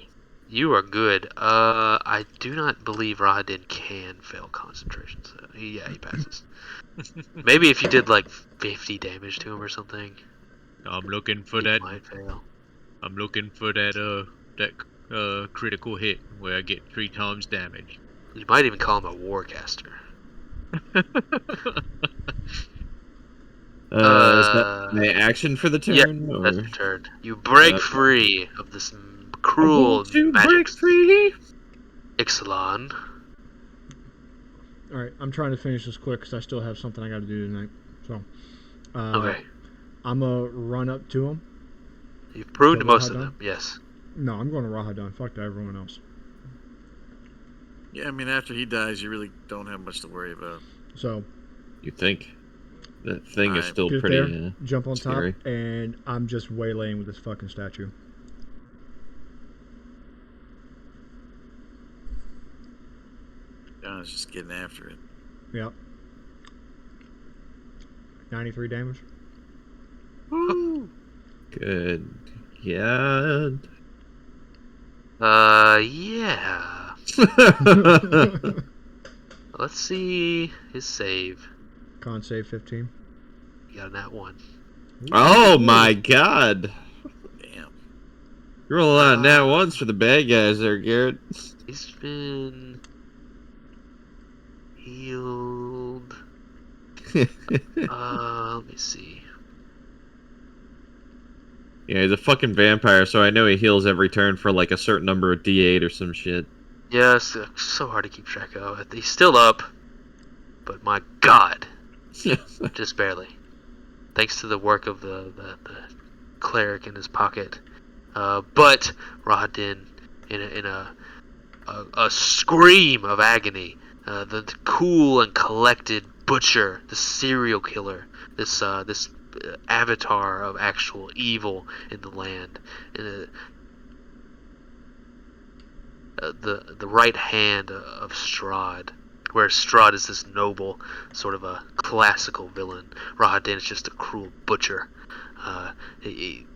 You are good. I do not believe Rahadin can fail concentration. So yeah, he passes. Maybe if you did like 50 damage to him or something, I'm looking for he that. might fail. I'm looking for that critical hit where I get 3 times damage. You might even call him a warcaster. Is that my action for the turn? Yeah, or? that's your turn. You break free of this cruel to magic. break free. Ixalan. All right, I'm trying to finish this quick because I still have something I got to do tonight. So, Okay. I'm gonna run up to him. You've pruned So most of Rahadin? them, yes. No, I'm going to Rahadon. Fuck to everyone else. Yeah, I mean, after he dies, you really don't have much to worry about. So You think that thing is Alright. still get pretty there, jump on scary. top, and I'm just waylaying with this fucking statue. John's just getting after it. Yep. 93 damage. Woo! Good. Yeah. Yeah. Let's see his save. Con save 15. You got a nat 1. Oh my god. Damn. You're rolling a lot of nat ones for the bad guys there, Garrett. He's been healed. Let me see. Yeah, he's a fucking vampire, so I know he heals every turn for like a certain number of D8 or some shit. Yeah, it's so hard to keep track of. He's still up, but my god, just barely. Thanks to the work of the cleric in his pocket. But Rahadin, in a scream of agony, the cool and collected butcher, the serial killer, this avatar of actual evil in the land, the right hand of Strahd, where Strahd is this noble, sort of a classical villain. Rahadin is just a cruel butcher.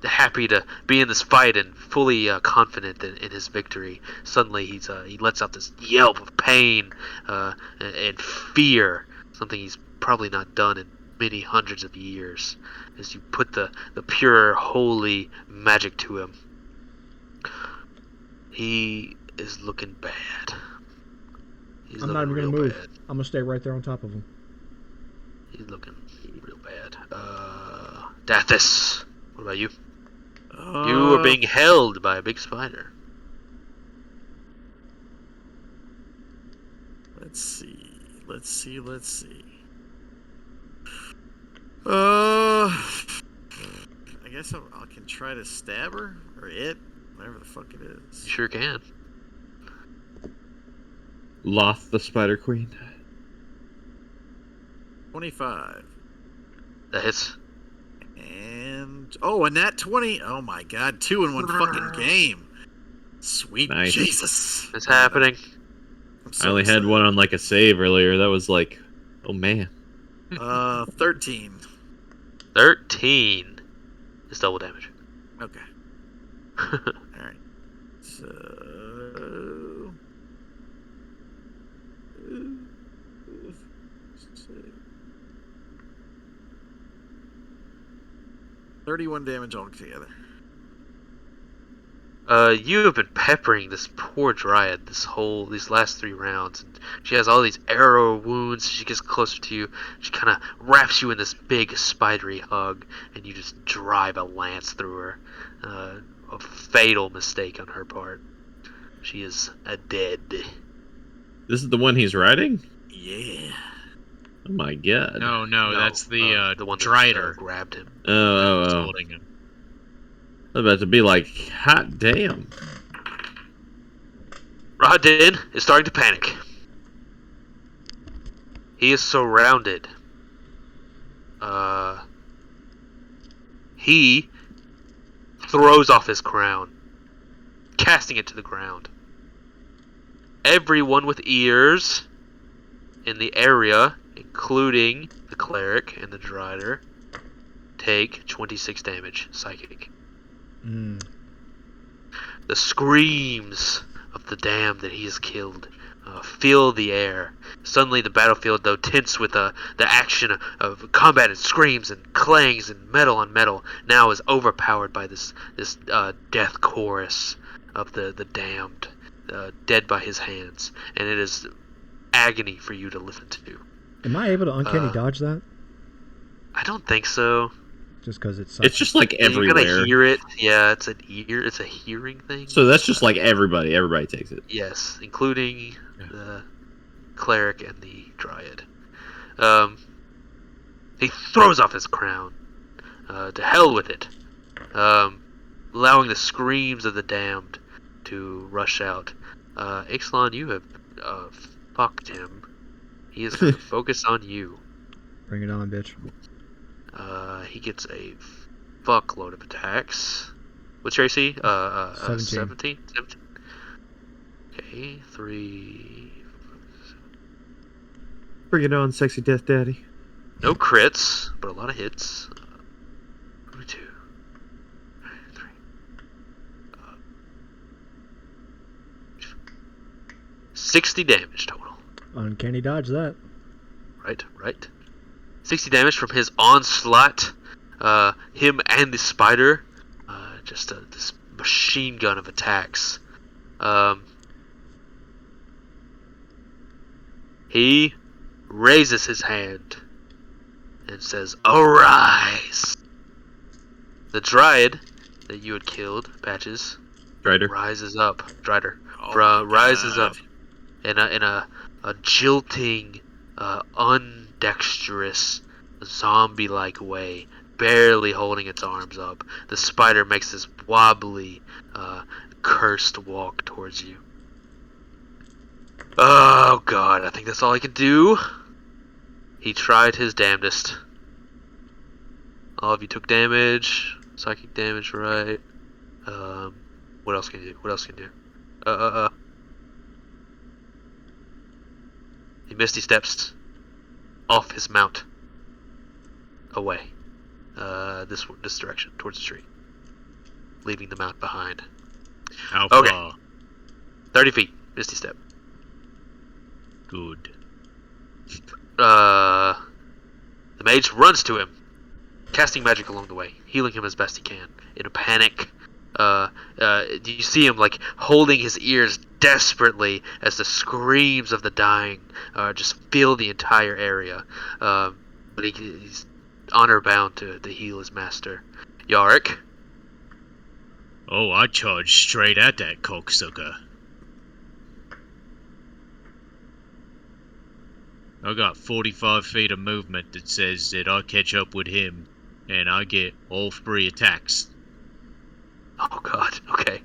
Happy to be in this fight and fully confident in his victory. Suddenly he lets out this yelp of pain and fear, something he's probably not done in many hundreds of years, as you put the pure, holy magic to him. He is looking bad. I'm not even going to move. I'm going to stay right there on top of him. He's looking real bad. Dathis, what about you? You are being held by a big spider. Let's see. I guess I can try to stab her or it, whatever the fuck it is. You sure can. Loth the Spider Queen. 25. That hits. And a nat 20. Oh my god, 2 in one fucking game. Sweet Nice. Jesus. It's happening. I'm I so only had one on like a save earlier. That was like, oh man. 13. 13 is double damage. Okay. Alright. So 31 damage altogether. You have been peppering this poor dryad these last 3 rounds, and she has all these arrow wounds. She gets closer to you. She kind of wraps you in this big spidery hug, and you just drive a lance through her. A fatal mistake on her part. She is dead. This is the one he's riding? Yeah. Oh my god. No, that's the one that Drider. grabbed him. That's Oh. holding him. I was about to be like, hot damn. Rahadin is starting to panic. He is surrounded. He throws off his crown, casting it to the ground. Everyone with ears in the area, including the cleric and the Drider, take 26 damage psychic. The screams of the damned that he has killed fill the air. Suddenly the battlefield, though tense with the action of combat and screams and clangs and metal on metal, now is overpowered by this death chorus of the damned, dead by his hands, and it is agony for you to listen to. Am I able to uncanny dodge that? I don't think so. Just because it's It's just like You're everywhere. gonna hear it. Yeah, it's a hearing thing. So that's just like everybody. Everybody takes it. Yes, including the cleric and the dryad. He throws off his crown. To hell with it. Allowing the screams of the damned to rush out. Ixalan, you have Fuck Tim. He is going to focus on you. Bring it on, bitch. He gets a fuckload of attacks. What's your AC? 17. 17? Okay, 3... Bring it on, sexy death daddy. No crits, but a lot of hits. 2, 3. 60 damage total. Uncanny dodge that. Right. 60 damage from his onslaught. Him and the spider. Just this machine gun of attacks. He raises his hand and says, "Arise!" The dryad that you had killed, Patches, Strider. rises up. Strider. Oh my Rises God. up in a jilting, undexterous, zombie-like way, barely holding its arms up. The spider makes this wobbly, cursed walk towards you. Oh god, I think that's all I can do. He tried his damnedest. All of you took damage. Psychic damage, right? What else can you do? He misty steps off his mount. Away. This direction, towards the tree. Leaving the mount behind. How Okay. far? 30 feet. Misty step. Good. The mage runs to him, casting magic along the way, healing him as best he can. In a panic, you see him like holding his ears desperately as the screams of the dying just fill the entire area. But he's honor bound to heal his master. Yarick. Oh, I charged straight at that cocksucker. I got 45 feet of movement that says that I catch up with him, and I get all 3 attacks. Oh god. Okay.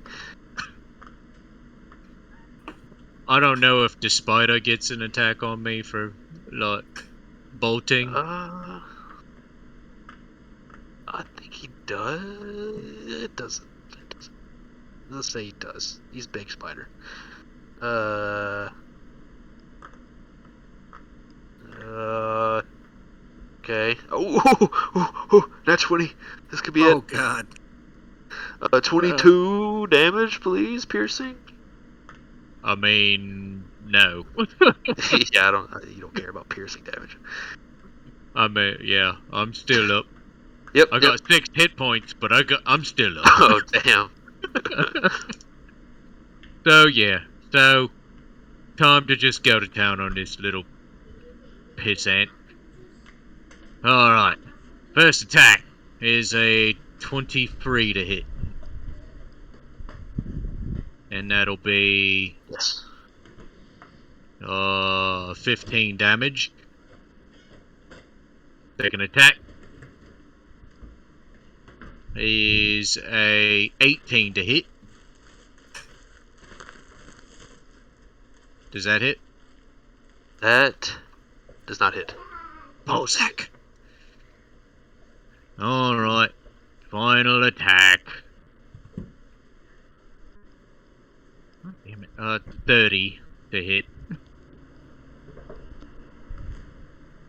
I don't know if the spider gets an attack on me for, like, bolting. I think he does. It doesn't. Let's say he does. He's a big spider. Okay. Oh, nat 20. This could be Oh it. god. 22 damage, please, piercing. I mean, no. Yeah, you don't care about piercing damage. I mean, yeah, I'm still up. Yep. I got 6 hit points, but I'm still up. Oh damn. So yeah, time to just go to town on this little pissant. Alright, first attack is a 23 to hit. And that'll be Yes. 15 damage. Second attack is a 18 to hit. Does that hit? That does not hit. Bozak. Alright. Final attack. Oh, damn it. 30 to hit.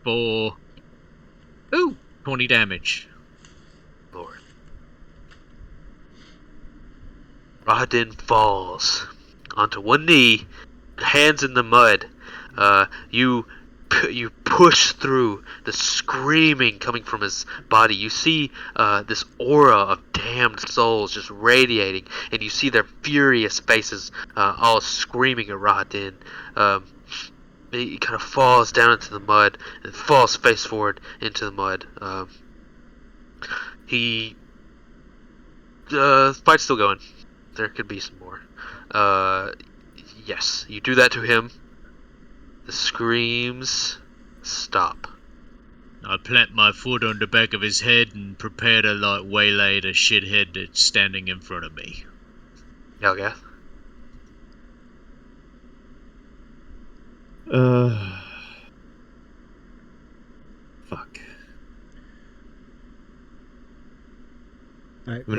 For 20 damage. Lord. Rahadin falls onto one knee, hands in the mud. You push through the screaming coming from his body. You see this aura of damned souls just radiating, and you see their furious faces all screaming at Rahadin. He kind of falls down into the mud and falls face forward into the mud. Fight's still going. There could be some more. Yes, you do that to him. The screams stop. I plant my foot on the back of his head and prepare to like waylay the shithead that's standing in front of me. Yelgath. Fuck. All right, I'm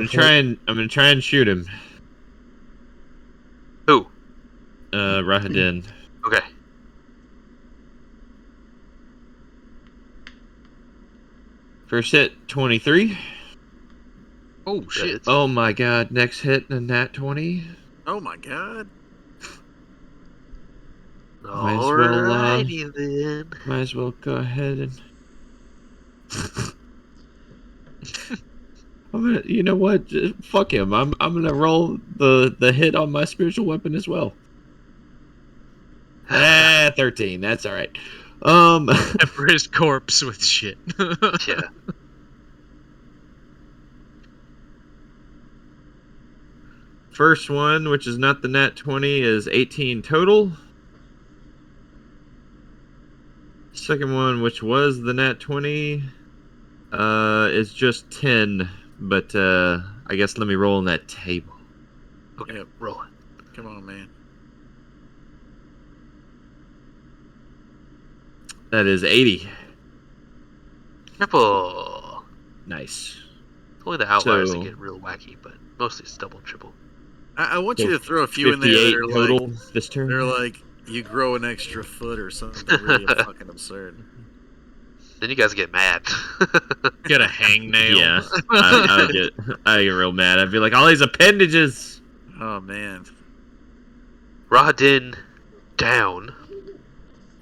gonna try and shoot him. Who? Rahadin. Okay. First hit, 23. Oh shit! Oh my god, next hit, a nat 20. Oh my god. Might as well, Alrighty then. Might as well go ahead and. You know what? Fuck him. I'm gonna roll the hit on my spiritual weapon as well. 13. That's all right. Pepper his corpse with shit. Yeah. First one, which is not the nat 20, is 18 total. Second one, which was the nat 20, is just 10. But I guess let me roll on that table. Okay, Yep. roll it. Come on, man. That is 80. Triple. Nice. Only the outliers So- that get real wacky, but mostly it's double, triple. I want you So to throw a few in there 58 that are total like, this turn. they're like, you grow an extra foot or something really fucking absurd. Then you guys get mad. Get a hangnail. Yeah, I get real mad. I'd be like, all these appendages. Oh man. Rahadin down.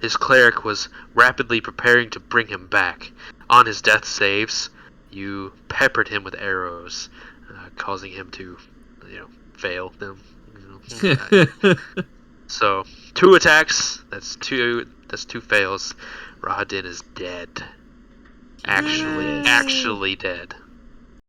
His cleric was rapidly preparing to bring him back. On his death saves, you peppered him with arrows, causing him to, fail them. So 2 attacks. That's two fails. Rahadin is dead. Actually dead.